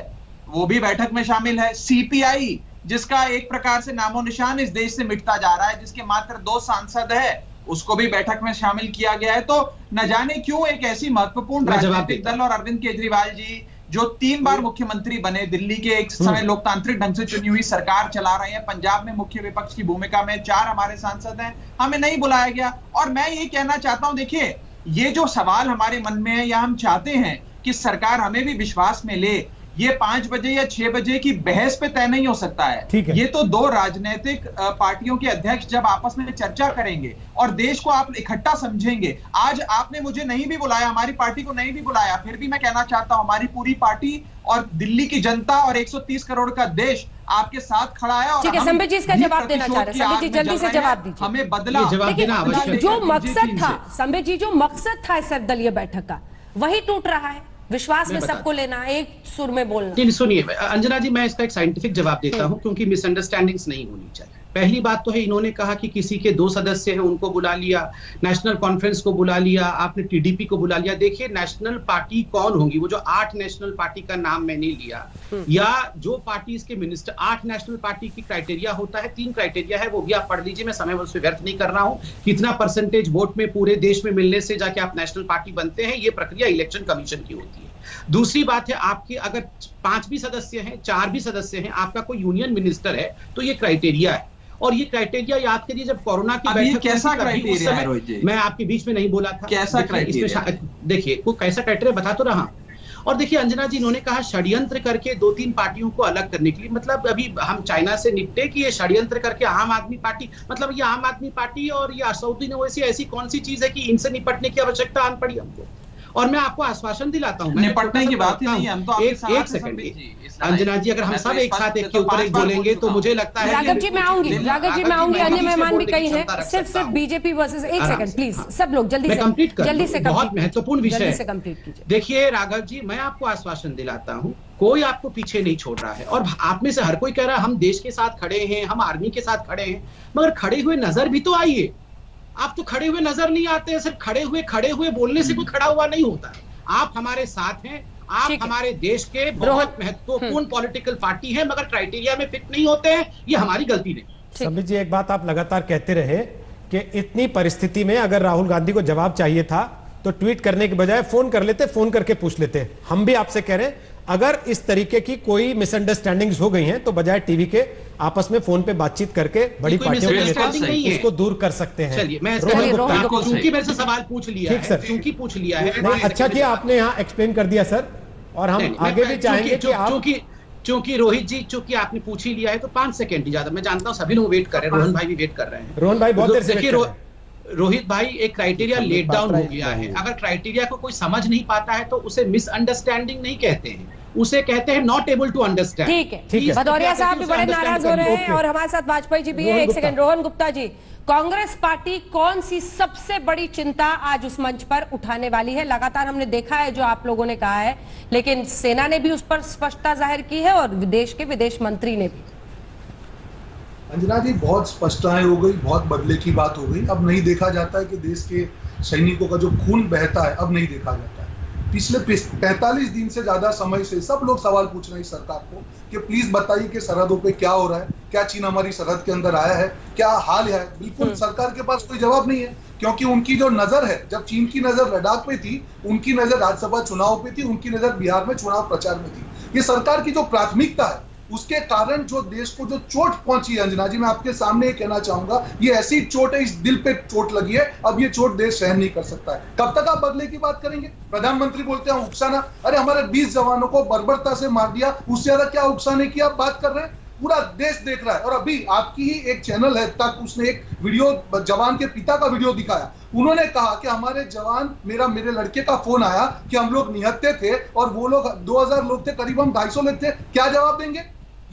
वो भी बैठक में शामिल है, CPI जिसका एक प्रकार से नामो निशान इस देश से मिटता जा रहा है, जिसके मात्र 2 सांसद है, उसको भी बैठक में शामिल किया गया है। तो न जाने क्यों एक ऐसी महत्वपूर्ण राजनीतिक दल और अरविंद केजरीवाल जी जो 3 बार मुख्यमंत्री बने, दिल्ली के एक समय लोकतांत्रिक ढंग से चुनी हुई सरकार चला रहे हैं, पंजाब में मुख्य विपक्ष की भूमिका में 4 हमारे सांसद हैं, हमें नहीं बुलाया गया। और मैं ये कहना चाहता हूं, देखिए, ये जो सवाल हमारे मन में है या हम चाहते हैं कि सरकार हमें भी विश्वास में ले, ये 5 बजे या 6 बजे की बहस पे तय नहीं हो सकता है। ये तो 2 राजनीतिक पार्टियों के अध्यक्ष जब आपस में चर्चा करेंगे और देश को आप इकट्ठा समझेंगे। आज आपने मुझे नहीं भी बुलाया, हमारी पार्टी को नहीं भी बुलाया, फिर भी मैं कहना चाहता हूं हमारी पूरी पार्टी और दिल्ली की जनता और 130 करोड़ का देश आपके साथ खड़ा है। ठीक है, संबित जी इसका जवाब देना चाह रहे हैं। संबित जी जल्दी से जवाब दीजिए। हमें बदला जो मकसद था, संबित जी, जो मकसद था इस सर्वदलीय बैठक का, वही टूट रहा है। विश्वास में सबको लेना, एक सुर में बोलना। सुनिए अंजना जी, मैं इसका एक साइंटिफिक जवाब देता हूं क्योंकि मिसअंडरस्टैंडिंग्स नहीं होनी चाहिए। पहली बात तो है, इन्होंने कहा कि किसी के 2 सदस्य हैं उनको बुला लिया, नेशनल कॉन्फ्रेंस को बुला लिया, आपने TDP को बुला लिया। देखिए, नेशनल पार्टी कौन होंगी? वो जो 8 नेशनल पार्टी का नाम मैंने लिया, या जो पार्टी के मिनिस्टर, 8 नेशनल पार्टी की क्राइटेरिया होता है, 3 क्राइटेरिया है, वो भी आप पढ़ लीजिए, मैं समय उससे व्यर्थ नहीं कर रहा हूं। कितना परसेंटेज वोट में पूरे देश में मिलने से जाके आप नेशनल पार्टी बनते हैं, ये प्रक्रिया इलेक्शन कमीशन की होती है। दूसरी बात है, आपके अगर 5 भी सदस्य हैं, 4 भी सदस्य हैं, आपका कोई यूनियन मिनिस्टर है, तो ये क्राइटेरिया है। और ये क्राइटेरिया याद करिए, जब कोरोना की बैठक कैसा क्राइटेरिया है रोहित जी? मैं आपके बीच में नहीं बोला था, कैसा क्राइटेरिया? देखिए, कोई कैसा क्राइटेरिया बता तो रहा। और देखिए अंजना जी, इन्होंने कहा षड्यंत्र करके 2-3 पार्टियों को अलग करने के लिए। मतलब अभी हम चाइना से निपटे कि ये षड्यंत्र करके आम आदमी पार्टी, मतलब ये आम आदमी पार्टी और ये असदुद्दीन ओवैसी ऐसी कौन सी चीज है कि इनसे निपटने की आवश्यकता आन पड़ी हमको? और मैं आपको आश्वासन दिलाता हूं, निपटने की बात ही नहीं है, हम तो आपके साथ हैं, एक सेकंड संबित जी, इस अंजना जी, अगर हम सब एक साथ एक के ऊपर एक बोलेंगे तो मुझे लगता है राघव जी मैं आऊंगी, राघव जी मैं आऊंगी, अन्य मेहमान भी कई हैं, सिर्फ बीजेपी वर्सेस, एक सेकंड प्लीज सब लोग जल्दी से बहुत महत्वपूर्ण विषय जल्दी है। से कंप्लीट कीजिए। देखिए राघव जी, मैं आपको आश्वासन दिलाता हूं, कोई आपको पीछे नहीं छोड़ रहा है, और आप में से हर कोई कह रहा है हम देश के साथ खड़े हैं, हम आर्मी के साथ खड़े हैं, मगर खड़े हुए नजर भी तो आइए। आप तो खड़े हुए नजर नहीं आते हैं, सिर्फ खड़े हुए बोलने से कोई खड़ा हुआ नहीं होता। आप हमारे साथ हैं, आप हमारे देश के बहुत महत्वपूर्ण पॉलिटिकल पार्टी हैं, मगर क्राइटेरिया में फिट नहीं होते हैं, ये हमारी गलती नहीं। संबित जी, एक बात आप लगातार कहते रहे कि इतनी परिस्थिति में अगर राहुल गांधी को जवाब चाहिए था तो ट्वीट करने के बजाय फोन कर लेते, फोन करके पूछ लेते। हम भी आपसे कह रहे हैं अगर इस तरीके की कोई मिसअंडरस्टैंडिंग्स हो गई हैं तो बजाय टीवी के आपस में फोन पे बातचीत करके बड़ी पार्टियों के नेता इसको दूर कर सकते हैं। चलिए मैं चूंकि मेरे से सवाल पूछ लिया है, सर, चूंकि पूछ लिया है, अच्छा किया आपने यहाँ एक्सप्लेन कर दिया सर, और हम आगे भी चाहेंगे कि आप चूंकि रोहित जी, चूंकि आपने पूछ ही लिया है तो 5 सेकंड ही ज्यादा, मैं जानता हूं सभी लोग वेट कर रहे हैं, रोहन भाई भी वेट कर रहे हैं। रोहन भाई बहुत देर से देखिए रोहित भाई, एक क्राइटेरिया लेट डाउन हो गया है। अगर क्राइटेरिया को कोई समझ नहीं पाता है तो उसे मिसअंडरस्टैंडिंग नहीं कहते हैं, उसे कहते हैं नॉट एबल टू अंडरस्टैंड। ठीक है, भदौरिया साहब भी बड़े नाराज हो रहे हैं और हमारे साथ वाजपेयी जी भी है। एक सेकंड, रोहन गुप्ता जी, कांग्रेस पार्टी कौन सी सबसे बड़ी चिंता आज उस मंच पर उठाने वाली है? लगातार हमने देखा है जो आप लोगों ने कहा है, लेकिन सेना ने भी उस पर स्पष्टता जाहिर की है और देश के विदेश मंत्री ने भी। अंजना जी, बहुत स्पष्टताएं हो गई, बहुत बदले की बात हो गई। अब नहीं देखा जाता है कि देश के सैनिकों का जो खून बहता है, अब नहीं देखा जाता है। पिछले 45 दिन से ज्यादा समय से सब लोग सवाल पूछ रहे हैं सरकार को कि प्लीज बताइए कि सरहदों पे क्या हो रहा है, क्या चीन हमारी सरहद के अंदर आया है, क्या हाल है। बिल्कुल सरकार के पास कोई जवाब नहीं है, क्योंकि उनकी जो नजर है, जब चीन की नजर लद्दाख पे थी, उनकी नजर राज्यसभा चुनाव पे थी, उनकी नजर बिहार में चुनाव प्रचार में थी। ये सरकार की जो प्राथमिकता है, उसके कारण जो देश को जो चोट पहुंची है, अंजना जी, मैं आपके सामने ये कहना चाहूंगा, ये ऐसी चोट है, इस दिल पे चोट लगी है, अब ये चोट देश सहन नहीं कर सकता है। कब तक आप बदले की बात करेंगे? प्रधानमंत्री बोलते हैं उकसाना, अरे हमारे 20 जवानों को बर्बरता से मार दिया, उससे ज्यादा क्या उकसाने की आप बात कर रहे हैं? पूरा देश देख रहा है। और अभी आपकी ही एक चैनल है तक, उसने एक वीडियो जवान के पिता का वीडियो दिखाया। उन्होंने कहा कि हमारे जवान, मेरे लड़के का फोन आया कि हम लोग निहत्थे थे और वो लोग 2000 लोग थे, करीब हम 250 लोग थे, क्या जवाब देंगे?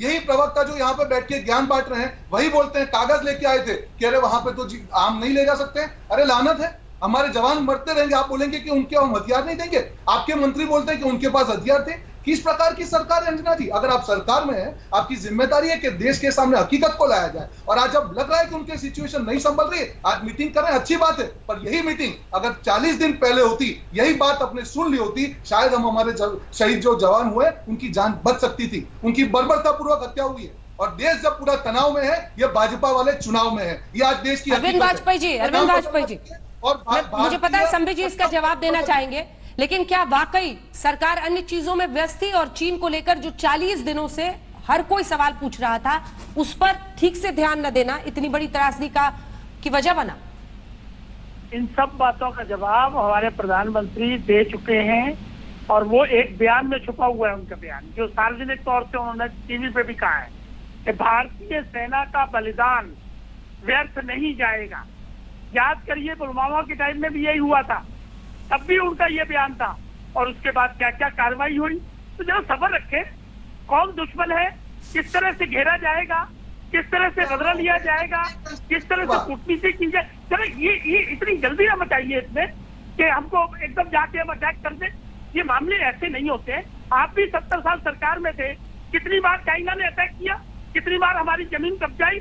यही प्रवक्ता जो यहाँ पे बैठ के ज्ञान बांट रहे हैं, वही बोलते हैं कागज लेके आए थे, कह रहे वहां पे तो आम नहीं ले जा सकते। अरे लानत है, हमारे जवान मरते रहेंगे, आप बोलेंगे कि उनके हम हथियार नहीं देंगे? आपके मंत्री बोलते हैं कि उनके पास हथियार थे। किस प्रकार की सरकार है अंजना जी? अगर आप सरकार में हैं, आपकी जिम्मेदारी है कि देश के सामने हकीकत को लाया जाए। और आज जब लग रहा है कि उनकी सिचुएशन नहीं संभल रही, आज मीटिंग कर रहे हैं, अच्छी बात है, पर यही मीटिंग अगर 40 दिन पहले होती, यही बात अपने सुन ली होती, शायद हम हमारे शहीद जो जवान हुए उनकी जान बच सकती थी। उनकी बर्बरतापूर्वक हत्या हुई है और देश जब पूरा तनाव में है, ये भाजपा वाले चुनाव में है। ये आज देश की अरविंद वाजपेयी जी और मुझे पता है संबित जी इसका जवाब देना चाहेंगे, लेकिन क्या वाकई सरकार अन्य चीजों में व्यस्त थी और चीन को लेकर जो 40 दिनों से हर कोई सवाल पूछ रहा था, उस पर ठीक से ध्यान न देना इतनी बड़ी त्रासदी की वजह बना? इन सब बातों का जवाब हमारे प्रधानमंत्री दे चुके हैं और वो एक बयान में छुपा हुआ है उनका बयान, जो सार्वजनिक तौर से उन्होंने टीवी पे भी कहा है कि भारतीय सेना का बलिदान व्यर्थ नहीं जाएगा। याद करिए, पुलवामा के टाइम में भी यही हुआ था, तब भी उनका ये बयान था और उसके बाद क्या क्या कार्रवाई हुई। तो जरा सब्र रखें, कौन दुश्मन है, किस तरह से घेरा जाएगा, किस तरह से बदला लिया जाएगा, किस तरह से कूटनीति की जाए, चलो ये इतनी जल्दी ना मचाइए इसमें कि हमको एकदम जाके हम अटैक कर दें। ये मामले ऐसे नहीं होते हैं। आप भी 70 साल सरकार में थे, कितनी बार चाइना ने अटैक किया, कितनी बार हमारी जमीन कब्जाई,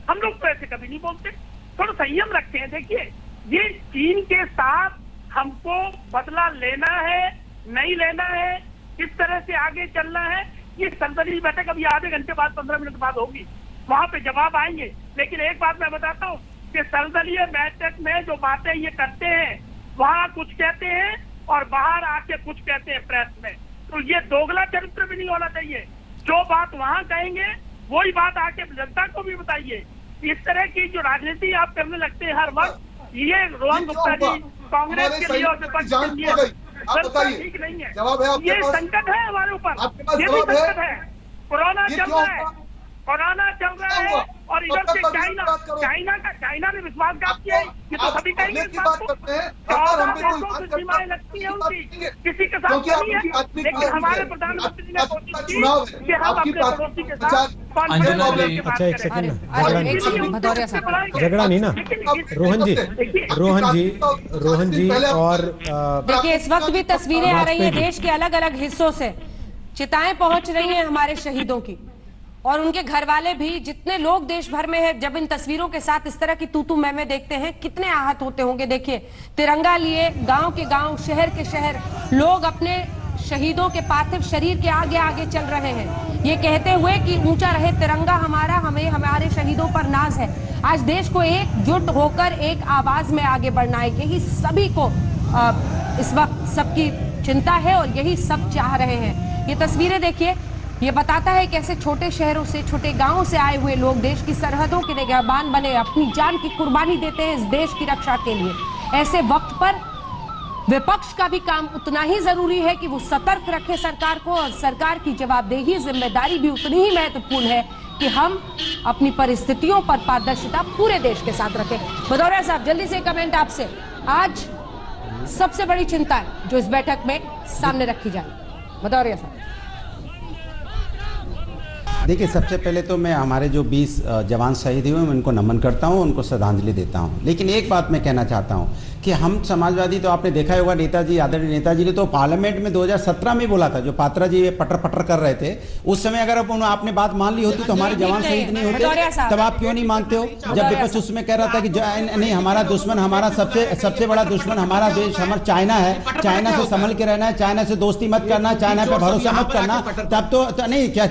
हम लोग तो ऐसे कभी नहीं बोलते। थोड़ा संयम रखते हैं। देखिए, ये चीन के साथ हमको बदला लेना है, नहीं लेना है, किस तरह से आगे चलना है, ये सर्वदलीय बैठक अभी आधे घंटे बाद 15 मिनट बाद होगी, वहां पे जवाब आएंगे। लेकिन एक बात मैं बताता हूँ कि सर्वदलीय बैठक में जो बातें ये करते हैं, वहां कुछ कहते हैं और बाहर आके कुछ कहते हैं प्रेस में, तो ये दोगला चरित्र भी नहीं होना चाहिए। जो बात वहां कहेंगे वही बात आके जनता को भी बताइए। इस तरह की जो राजनीति आप करने लगते हैं हर वक्त, ये रोहन गुप्ता जी कांग्रेस के लिए और विपक्ष के लिए ठीक नहीं है। ये संकट है हमारे ऊपर, ये भी संकट है। कोरोना चल रहा है, कोरोना चल रहा है और इधर से चाइना ने विश्वासघात किया है। ये तो सभी कहेंगे इस बात को। 14 देशों से सीमाएं लगती है उनकी, किसी के साथ नहीं है। लेकिन हमारे प्रधानमंत्री ने कोशिश की कि हम अपने पड़ोसी के साथ अच्छा एक सेकंड भदौरिया साहब, झगड़ा नहीं ना। रोहन जी और देखिए इस वक्त भी तस्वीरें आ रही हैं देश के अलग अलग हिस्सों से, चिताएं पहुंच रही हैं हमारे शहीदों की, और उनके घर वाले भी, जितने लोग देश भर में हैं, जब इन तस्वीरों के साथ इस तरह की तू मैं देखते हैं कितने आहत होते होंगे। देखिए तिरंगा लिए गांव के गांव, शहर के शहर लोग अपने शहीदों के पार्थिव शरीर के आगे आगे चल रहे हैं, ये कहते हुए कि ऊंचा रहे तिरंगा हमारा, हमें हमारे शहीदों पर नाज है। आज देश को एकजुट होकर एक आवाज में आगे बढ़ना है, यही सभी को इस वक्त सबकी चिंता है और यही सब चाह रहे हैं। ये तस्वीरें देखिए, ये बताता है कैसे छोटे शहरों से, छोटे गांवों से आए हुए लोग देश की सरहदों के निगहबान बने, अपनी जान की कुर्बानी देते हैं इस देश की रक्षा के लिए। ऐसे वक्त पर विपक्ष का भी काम उतना ही जरूरी है कि वो सतर्क रखे सरकार को, और सरकार की जवाबदेही, जिम्मेदारी भी उतनी ही महत्वपूर्ण है कि हम अपनी परिस्थितियों पर पारदर्शिता पूरे देश के साथ रखें। भदौरिया साहब जल्दी से कमेंट आपसे, आज सबसे बड़ी चिंता है जो इस बैठक में सामने रखी जाए। भदौरिया साहब देखिए, सबसे पहले तो मैं हमारे जो 20 जवान शहीद हुए मैं उनको नमन करता हूं, उनको श्रद्धांजलि देता हूं। लेकिन एक बात मैं कहना चाहता हूं कि हम समाजवादी, तो आपने देखा होगा नेताजी, आदरणीय नेताजी ने तो पार्लियामेंट में 2017 में बोला था, जो पात्रा जी पटर कर रहे थे उस समय, अगर आपने बात मान ली होती तो हमारे जवान शहीद नहीं होते। तब आप क्यों नहीं मानते हो? जब विपक्ष उसमें कह रहा था कि नहीं, हमारा दुश्मन, हमारा सबसे बड़ा दुश्मन हमारा देश, हमारा चाइना है, चाइना से संभल के रहना है, चाइना से दोस्ती मत करना, चाइना पे भरोसा मत करना, तब तो नहीं, क्या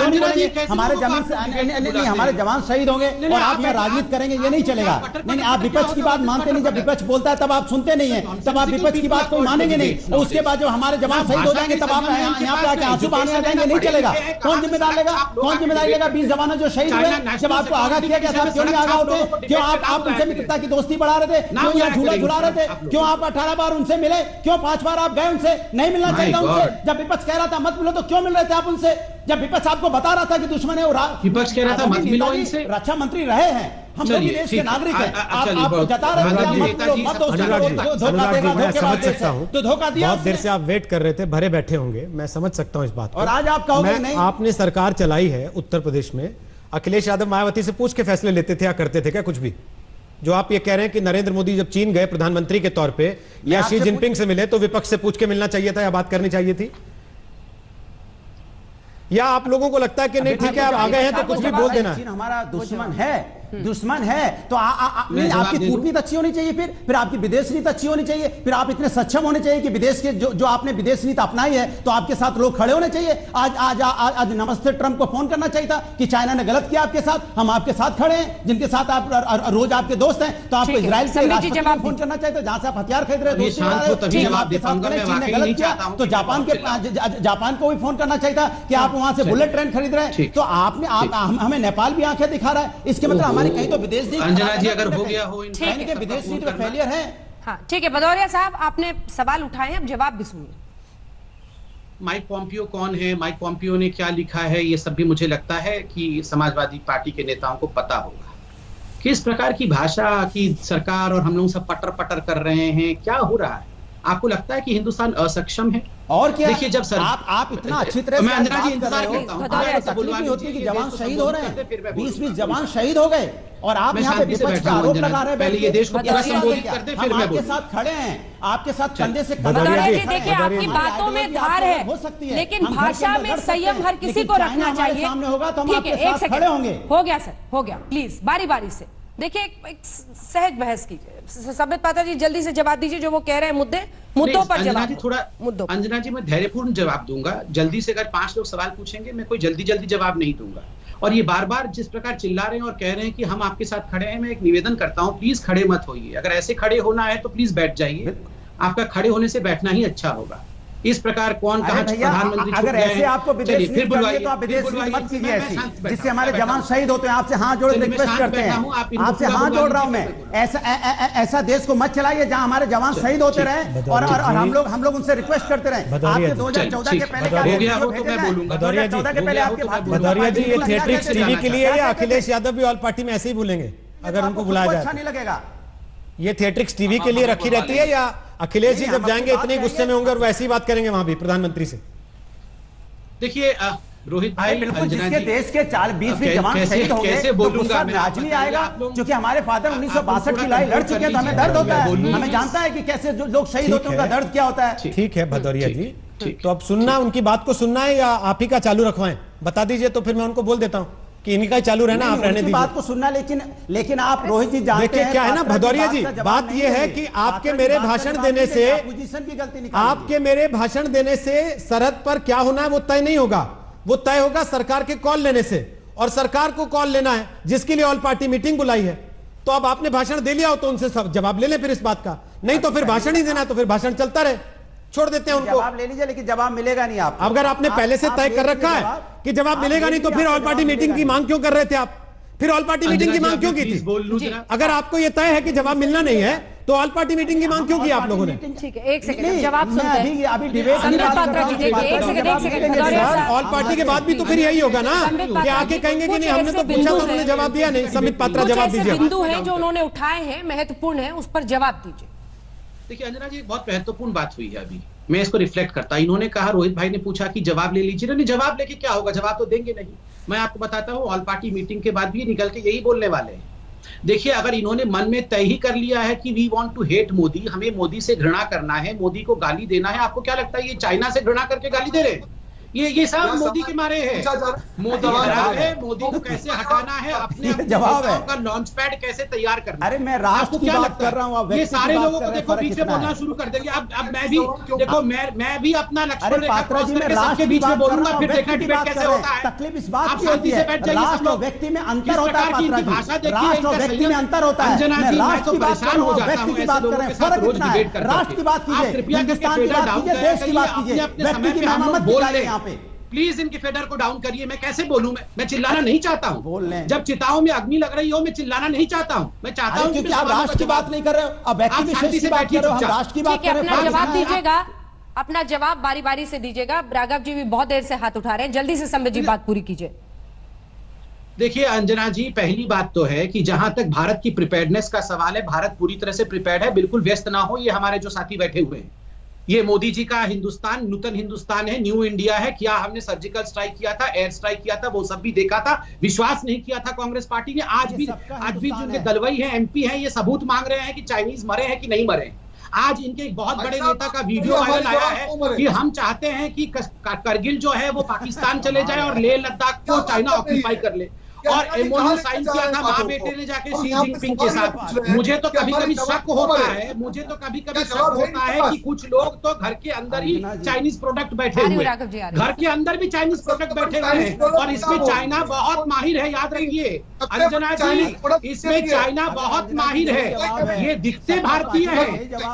नहीं बोलेंगे? हमारे जवान नहीं, हमारे जवान शहीद होंगे और आप यहाँ राजनीति करेंगे, ये नहीं चलेगा। नहीं, आप विपक्ष की बात मानते नहीं, जब विपक्ष बोलता है तब आप सुनते नहीं है, तब आप विपक्ष की बात कोई मानेंगे नहीं, और उसके बाद जो हमारे जवान शहीद हो जाएंगे तब आप यहाँ पे आके आंसू बहाने आ जाएंगे, नहीं चलेगा। कौन जिम्मेदार लेगा? कौन जिम्मेदारी लेगा? 20 जवान जो शहीद हुए, जब आपको आगाह किया गया था, क्यों नहीं आगाह होते? क्यों आप उनसे मित्रता की दोस्ती बढ़ा रहे थे? क्यों यहाँ झूला झुला रहे थे? क्यों आप 18 बार उनसे मिले? क्यों 5 बार आप गए उनसे? नहीं मिलना चाहिए उनसे। जब विपक्ष कह रहा था मत मिलो तो क्यों मिल रहे थे आप उनसे? जब विपक्ष आपको बता रहा था कि दुश्मन है, विपक्ष कह रहा था मत मिलो इनसे, रक्षा मंत्री रहे हैं, हम लोग देश के नागरिक हैं, आप जता रहे हैं मैं समझ सकता हूं, तो धोखा दिया। बहुत देर से आप वेट कर रहे थे, भरे बैठे होंगे, मैं समझ सकता हूं इस बात को। और आज आप कहोगे नहीं, आपने सरकार चलाई है उत्तर प्रदेश में, अखिलेश यादव मायावती से पूछ के फैसले लेते थे या करते थे क्या कुछ भी? जो आप ये कह रहे हैं कि नरेंद्र मोदी जब चीन गए प्रधानमंत्री के तौर पे या शी जिनपिंग से मिले तो विपक्ष से पूछ के मिलना चाहिए था या बात करनी चाहिए थी? या आप लोगों को लगता है कि नहीं ठीक है आप आ गए हैं तो कुछ भी बोल देना? चीन हमारा दुश्मन है तो आपकी कूटनीति अच्छी होनी चाहिए, फिर आपकी विदेश नीति अच्छी होनी चाहिए, फिर आप इतने सक्षम होने चाहिए कि विदेश के जो आपने विदेश नीति अपनाई है तो आपके साथ लोग खड़े होने चाहिए। आज नमस्ते ट्रंप को फोन करना चाहिए था कि चाइना ने गलत किया आपके साथ, हम आपके साथ खड़े हैं, जिनके साथ आप रोज आपके दोस्त हैं, तो आपको इजराइल से राष्ट्रपति को फोन करना चाहिए था, जहां से आप हथियार खरीद रहे हैं, तो जापान को भी फोन करना चाहिए था कि आप वहां से बुलेट ट्रेन खरीद रहे हैं। तो आपने हमें नेपाल भी आंखें दिखा रहा है, इसके मतलब कहीं तो विदेश नीति, अंजना जी अगर हो गया हो के विदेश नीति में फेलियर है। हाँ ठीक है भदौरिया साहब, आपने सवाल उठाए हैं, अब जवाब भी सुनिए। माइक पॉम्पियो कौन है, माइक पॉम्पियो ने क्या लिखा है, ये सब भी मुझे लगता है कि समाजवादी पार्टी के नेताओं को पता होगा किस प्रकार की भाषा की सरकार और हम लोग सब पटर पटर कर रहे हैं, क्या हो रहा है। आपको लगता है कि हिंदुस्तान असक्षम है? और क्या? देखिए जब आप इतना अच्छी तरह से तकलीफ होती है कि जवान शहीद हो रहे हैं, 20 जवान शहीद हो गए और आप यहाँ पे विपक्ष का आरोप लगा रहे हैं। पहले ये देश को पूरा संबोधित करते फिर मैं आपके साथ खड़े हैं, आपके साथ कंधे से देखिए आपकी बातों में धार है, हो सकती है, लेकिन भाषा में संयम हर किसी को रखना चाहिए। सामने होगा तो हम आपके साथ खड़े होंगे। हो गया सर, हो गया, प्लीज बारी बारी से देखिए, एक सहज बहस कीजिए। संबित पात्रा जी जल्दी से जवाब दीजिए, जो वो कह रहे हैं मुद्दों पर जवाब। अंजना जी मैं धैर्यपूर्ण जवाब दूंगा, जल्दी से अगर 5 लोग सवाल पूछेंगे मैं कोई जल्दी जवाब नहीं दूंगा। और ये बार बार जिस प्रकार चिल्ला रहे हैं और कह रहे हैं कि हम आपके साथ खड़े हैं, मैं एक निवेदन करता हूं प्लीज खड़े मत होइए, अगर ऐसे खड़े होना है तो प्लीज बैठ जाइए, आपका खड़े होने से बैठना ही अच्छा होगा। इस प्रकार कौन कहा भैया, प्रधानमंत्री छुप अगर गए ऐसे हैं? आपको विदेश चलिए, नीति फिर करनी है बुलवाइए, तो आप फिर विदेश नीति बुलवाइए। मत कीजिए मैं ऐसी, शांत बैठा जिससे हूं, हमारे मैं बैठा जवान हूं। शहीद होते हैं। आपसे हाथ जोड़ चलिए, मैं रिक्वेस्ट शांत करते बैठा हैं, हूं, आप इनको आपसे पूरा हाथ जोड़ रहा हूं बुलवाइए, मैं। ऐसा देश को मत चलाइए जहां हमारे जवान शहीद होते रहे और हम लोग उनसे रिक्वेस्ट करते रहे। भदौरिया आपने जी, 2014 के पहले हो गया हो तो मैं बोलूंगा। 2014 के पहले आपके भदौरिया जी, ये थिएट्रिक्स टीवी के लिए या क्या अखिलेश यादव भी ऑल पार्टी में ऐसे ही भूलेंगे अगर उनको बुलाया अच्छा जाए? नहीं लगेगा। ये थिएट्रिक्स टीवी के लिए रखी रहती है या अखिलेश जी जब जाएंगे इतने गुस्से में होंगे और वैसी बात करेंगे वहां भी प्रधानमंत्री से? देखिए रोहित भाई, बिल्कुल, अंजना जिसके जी, देश के 20 जवान शहीद होंगे कैसे तो बोलूंगा गुस्सा मैं? नाच नहीं आप आएगा, लोग- क्योंकि हमारे फादर आप 1962 की थोड़ा लड़ाई लड़ कंट्रोल चुके हैं तो हमें कर दर्द होता है। लीजिए। हमें जानता है कि कैसे जो लोग शहीद होते हैं उनका दर्द क्या होता है। ठीक है भदौरिया जी, ठीक। तो अब सुनना, उनकी बात को सुनना है या आप ही का चालू रखवाएं? बता दीजिए तो फिर मैं उनको बोल देता हूं कि इनका ही चालू रहना, आप रहने उनकी दीजिए। बात को सुनना, लेकिन आप रोहित जी जानते देखिए हैं क्या है ना भदौरिया जी, बात का बात जवाब यह है नहीं कि देंगे। आपके बात मेरे का भाषण जवाब देने नहीं देंगे, से, अपोजिशन की गलती निकालिए। आपके मेरे भाषण देने से सरहद पर क्या होना है वो तय नहीं होगा, वो तय होगा सरकार के कॉल लेने से, और सरकार को कॉल लेना है जिसके लिए ऑल पार्टी मीटिंग बुलाई है। तो अब आपने भाषण दे लिया हो तो उनसे जवाब ले लें फिर इस बात का, नहीं तो फिर भाषण ही देना तो फिर भाषण चलता रहे, छोड़ देते हैं उनको। जवाब ले लीजिए, लेकिन जवाब मिलेगा नहीं आपको। अगर आपने पहले से तय कर रखा है कि जवाब मिलेगा नहीं तो फिर ऑल पार्टी मीटिंग की मांग क्यों कर रहे थे आप? फिर ऑल पार्टी मीटिंग की मांग क्यों की थी? बोल लूं जरा। अगर आपको यह तय है कि जवाब मिलना नहीं है तो ऑल पार्टी मीटिंग की मांग क्यों की आप लोगों ने? ठीक है, एक सेकंड जवाब सुनते हैं। अभी डिबेट संबित पात्रा जी, देखिए, एक सेकंड भदौरिया सर, साहब। ऑल पार्टी के बाद भी तो फिर यही होगा ना संबित कि पात्रा आके जी, कहेंगे कि कुछ नहीं हमने ऐसे तो पूछा बिंदु तो उन्होंने हैं- जवाब दिया नहीं। संबित पात्रा कुछ जवाब ऐसे दीजिए। बिंदु हैं जो उन्होंने उठाए हैं, महत्वपूर्ण है, उस पर जवाब दीजिए। देखिए अंजना जी, बहुत महत्वपूर्ण बात हुई है अभी, मैं इसको रिफ्लेक्ट करता। इन्होंने कहा, रोहित भाई ने पूछा कि जवाब ले लीजिए, नहीं जवाब लेके क्या होगा, जवाब तो देंगे नहीं। मैं आपको बताता हूं, ऑल पार्टी मीटिंग के बाद भी निकल के यही बोलने वाले हैं। देखिए, अगर इन्होंने मन में तय ही कर लिया है कि we want to hate Modi, हमें मोदी से घृणा करना है, मोदी को गाली देना है, आपको क्या लगता है ये चाइना से घृणा करके गाली दे रहे हैं? ये सब मोदी के मारे है। मोदी खराब है, मोदी को कैसे हटाना है, अपने जवाब है का लॉन्च पैड कैसे तैयार करना है। अरे मैं राष्ट्र की बात कर रहा हूँ, आप ये व्यक्ति की सारे बात लोगों कर को रहे हैं, देखो फर्क बीच में कितना बोलना है? शुरू कर देंगे। अब मैं भी देखो, मैं भी अपना लक्ष्मण अरे रेखा पात्रा क्रॉस जी, मैं करके सबके राष्ट्र की बीच में बात कर बोलूंगा, रहा हूँ, फिर देखना व्यक्ति की डिबेट बात कैसे कर रहे होता हैं। है। तकलीफ इस बात आप की शांति होती से है, बैठ जाइए सब राष्ट्र और लोग। व्यक्ति में किस अंतर होता है प्रकार की पात्रा इनकी जी, भाषा देखिए, राष्ट्र और इनका व्यक्ति में संयम। अंतर होता है। अंजना मैं जी, मैं राष्ट्र तो की बात कर परेशान रहा हो हूँ, जाता व्यक्ति हूँ की ऐसे बात कर लोगों रहे के हैं, साथ फर्क रोज कितना है? डिबेट करके। राष्ट्र की बात आप कीजिए, कृपया करके हिंदुस्तान की फेडर बात डाउन कीजिए, करें, देश की बात अपने कीजिए, अपने व्यक्ति समय की पे हम नामा लोग मत बोल निकालिए लें। यहाँ पे। प्लीज इनके फेडर को डाउन करिए। मैं कैसे बोलूं, मैं चिल्लाना नहीं चाहता हूं। बोल लें। जब चिताओं में अग्नि लग रही हो, मैं चिल्लाना नहीं चाहता हूं। मैं चाहता हूं क्योंकि आप राष्ट्र की बात नहीं कर रहे हो, आप व्यक्ति आप विशेष शांति की से बात बैठिए कर रहे हो, हम चुपचाप। राष्ट्र की बात ठीक है, कर रहे अपना हैं। जवाब दीजिएगा, अपना जवाब बारी बारी से दीजिएगा। राघव जी भी बहुत देर से हाथ उठा रहे हैं, जल्दी से संबित जी बात पूरी कीजिए। देखिए अंजना जी, पहली बात तो है कि जहां तक भारत की प्रिपेयर्डनेस का सवाल है, भारत पूरी तरह से प्रिपेयर्ड है, बिल्कुल व्यस्त ना हो। ये हमारे जो साथी बैठे हुए हैं, ये मोदी जी का हिंदुस्तान नूतन हिंदुस्तान है, न्यू इंडिया है। क्या हमने सर्जिकल स्ट्राइक किया था, एयर स्ट्राइक किया था, वो सब भी देखा था। विश्वास नहीं किया था कांग्रेस पार्टी ने। आज भी जो दलवई है, एमपी है, ये सबूत मांग रहे हैं कि चाइनीज मरे हैं कि नहीं मरे। आज इनके एक बहुत बड़े नेता का वीडियो वायरल आया है कि हम चाहते हैं कि करगिल जो है वो पाकिस्तान चले जाए और लेह लद्दाख को चाइना ऑक्यूपाई कर ले। और एमओयू साइन किया था माँ बेटे ने जाके शी जिनपिंग के साथ। मुझे तो कभी कभी शक होता है, कि कुछ लोग तो घर के अंदर ही चाइनीज प्रोडक्ट बैठे हुए हैं, घर के अंदर भी चाइनीज प्रोडक्ट बैठे हुए हैं। और इसमें चाइना बहुत माहिर है, याद रखिए अंजना जी, इसमें चाइना बहुत माहिर है। ये दिखते भारतीय है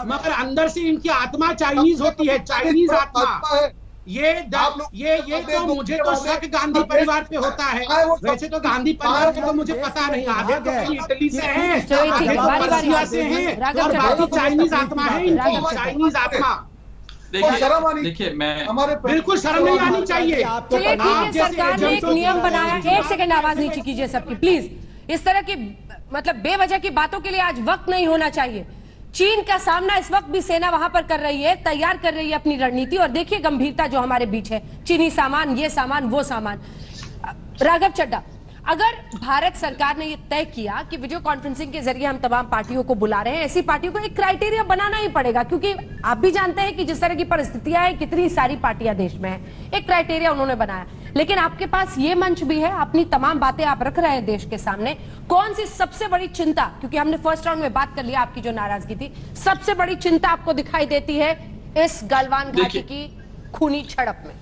मगर अंदर से इनकी आत्मा चाइनीज होती है, चाइनीज आत्मा। ये तो मुझे तो शक गांधी परिवार पे होता है। वैसे तो गांधी परिवार को तो मुझे पता नहीं, आधे तो कहीं इटली से हैं, आधे तो पर्सिया से हैं, और बाकी चाइनीज आत्मा है इनकी, चाइनीज आत्मा। देखिए मैं बिल्कुल शर्म नहीं आनी चाहिए। चलिए ठीक है, सरकार ने एक नियम बनाया। एक सेकंड आवाज नीचे कीजिए सबकी प्लीज। इस तरह की मतलब बेवजह की बातों के लिए आज वक्त नहीं होना चाहिए। चीन का सामना इस वक्त भी सेना वहां पर कर रही है, तैयार कर रही है अपनी रणनीति, और देखिए गंभीरता जो हमारे बीच है, चीनी सामान, ये सामान, वो सामान। राघव चड्ढा, अगर भारत सरकार ने ये तय किया कि वीडियो कॉन्फ्रेंसिंग के जरिए हम तमाम पार्टियों को बुला रहे हैं, ऐसी पार्टियों को एक क्राइटेरिया बनाना ही पड़ेगा, क्योंकि आप भी जानते हैं कि जिस तरह की परिस्थितियां हैं, कितनी सारी पार्टियां देश में हैं। एक क्राइटेरिया उन्होंने बनाया, लेकिन आपके पास ये मंच भी है, अपनी तमाम बातें आप रख रहे हैं देश के सामने। कौन सी सबसे बड़ी चिंता, क्योंकि हमने फर्स्ट राउंड में बात कर लिया आपकी जो नाराजगी थी, सबसे बड़ी चिंता आपको दिखाई देती है इस गलवान घाटी की खूनी झड़प में?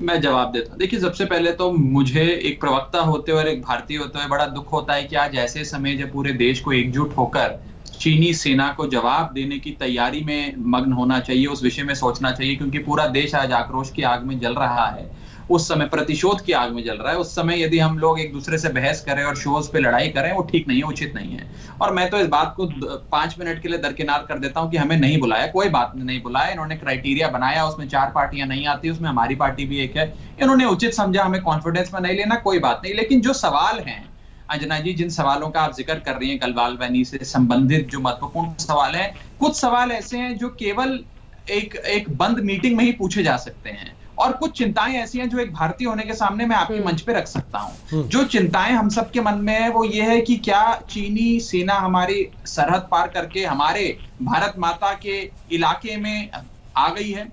मैं जवाब देता हूं। देखिए, सबसे पहले तो मुझे एक प्रवक्ता होते हुए और एक भारतीय होते हुए बड़ा दुख होता है कि आज ऐसे समय जब पूरे देश को एकजुट होकर चीनी सेना को जवाब देने की तैयारी में मग्न होना चाहिए, उस विषय में सोचना चाहिए, क्योंकि पूरा देश आज आक्रोश की आग में जल रहा है, उस समय प्रतिशोध की आग में जल रहा है। उस समय यदि हम लोग एक दूसरे से बहस करें और शोज पे लड़ाई करें, वो ठीक नहीं है, उचित नहीं है। और मैं तो इस बात को 5 मिनट के लिए दरकिनार कर देता हूं कि हमें नहीं बुलाया, कोई बात नहीं बुलाया। इन्होंने क्राइटेरिया बनाया, उसमें 4 पार्टियां नहीं आती, उसमें हमारी पार्टी भी एक है। इन्होंने उचित समझा, हमें कॉन्फिडेंस में नहीं लेना, कोई बात नहीं। लेकिन जो सवाल हैं अंजना जी, जिन सवालों का आप जिक्र कर रही हैं, गलवान वैली से संबंधित जो महत्वपूर्ण सवाल हैं, कुछ सवाल ऐसे हैं जो केवल एक बंद मीटिंग में ही पूछे जा सकते हैं, और कुछ चिंताएं ऐसी हैं जो एक भारतीय होने के सामने मैं आपके मंच पे रख सकता हूं। जो चिंताएं हम सबके मन में है वो ये है कि क्या चीनी सेना हमारी सरहद पार करके हमारे भारत माता के इलाके में आ गई है?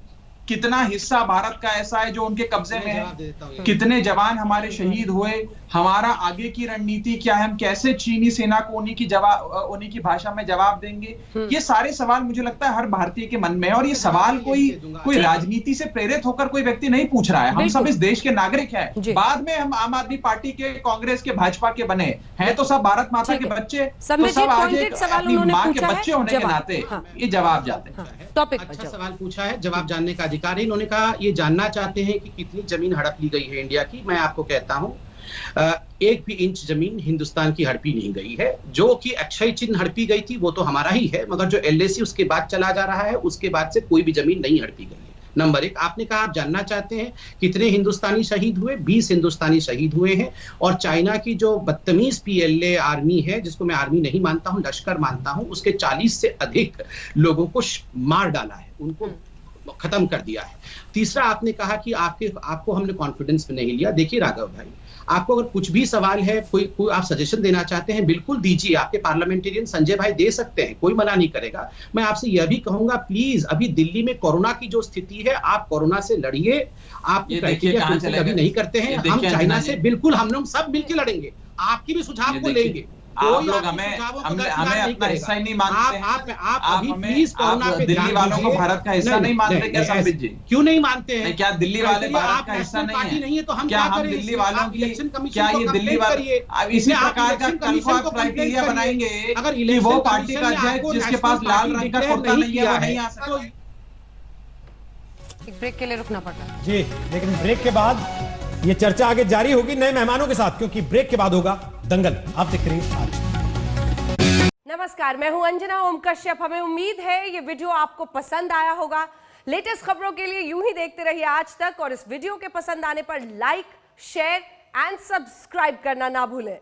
कितना हिस्सा भारत का ऐसा है जो उनके कब्जे में है? कितने जवान हमारे शहीद हुए? हमारा आगे की रणनीति क्या है? हम कैसे चीनी सेना को उन्हीं की भाषा में जवाब देंगे? ये सारे सवाल मुझे लगता है हर भारतीय के मन में है, और ये सवाल कोई राजनीति से प्रेरित होकर कोई व्यक्ति नहीं पूछ रहा है। हम सब इस देश के नागरिक हैं। बाद में हम आम आदमी पार्टी के, कांग्रेस के, भाजपा के बने हैं, तो सब भारत माता के बच्चे, तो सब आज अपनी माँ के बच्चे होने के नाते ये जवाब जाते हैं। टॉपिक अच्छा सवाल पूछा है, जवाब जानने का अधिकार है। इन्होंने कहा ये जानना चाहते हैं कि कितनी जमीन हड़प ली गई है इंडिया की। मैं आपको कहता हूं 1 भी इंच जमीन हिंदुस्तान की हड़पी नहीं गई है। जो कि अक्षय चिन्ह हड़पी गई थी वो तो हमारा ही है, मगर जो LAC उसके बाद चला जा रहा है, उसके बाद से कोई भी जमीन नहीं हड़पी गई है। नंबर 1, आपने कहा आप जानना चाहते हैं कितने हिंदुस्तानी शहीद हुए। 20 हिंदुस्तानी शहीद हुए हैं, और चाइना की जो बदतमीज PLA आर्मी है, जिसको मैं आर्मी नहीं मानता हूं, लश्कर मानता हूं, उसके 40 से अधिक लोगों को मार डाला है, उनको खत्म कर दिया है। तीसरा, आपने कहा कि आपको हमने कॉन्फिडेंस में नहीं लिया। देखिए राघव भाई, आपको अगर कुछ भी सवाल है, कोई आप सजेशन देना चाहते हैं, बिल्कुल दीजिए। आपके पार्लियामेंटेरियन संजय भाई दे सकते हैं, कोई मना नहीं करेगा। मैं आपसे यह भी कहूंगा, प्लीज अभी दिल्ली में कोरोना की जो स्थिति है, आप कोरोना से लड़िए। आप क्राइटेरिया कभी नहीं करते हैं। हम चाइना से बिल्कुल, हम लोग सब मिलकर लड़ेंगे, आपकी भी सुझाव को लेंगे। आप लोग हमें अपना हिस्सा ही नहीं मानते हैं। आप दिल्ली वालों को भारत का हिस्सा नहीं मानते क्या संबित जी? क्यों नहीं मानते हैं? क्या दिल्ली वाले भारत का हिस्सा नहीं है? तो हम क्या हम दिल्ली वालों की, क्या ये दिल्ली वाले इसी प्रकार का कंफर्ट क्राइटेरिया बनाएंगे कि वो पार्टी का अध्यक्ष जिसके पास लाल रंग का कुर्ता नहीं है वो नहीं आ सकता? एक ब्रेक के लिए रुकना पड़ता है जी, लेकिन ब्रेक के बाद ये चर्चा आगे जारी होगी नए मेहमानों के साथ, क्योंकि ब्रेक के बाद होगा दंगल। आप देख रहे हैं आज। नमस्कार, मैं हूं अंजना ओम कश्यप। हमें उम्मीद है ये वीडियो आपको पसंद आया होगा। लेटेस्ट खबरों के लिए यूं ही देखते रहिए आज तक, और इस वीडियो के पसंद आने पर लाइक, शेयर एंड सब्सक्राइब करना ना भूलें।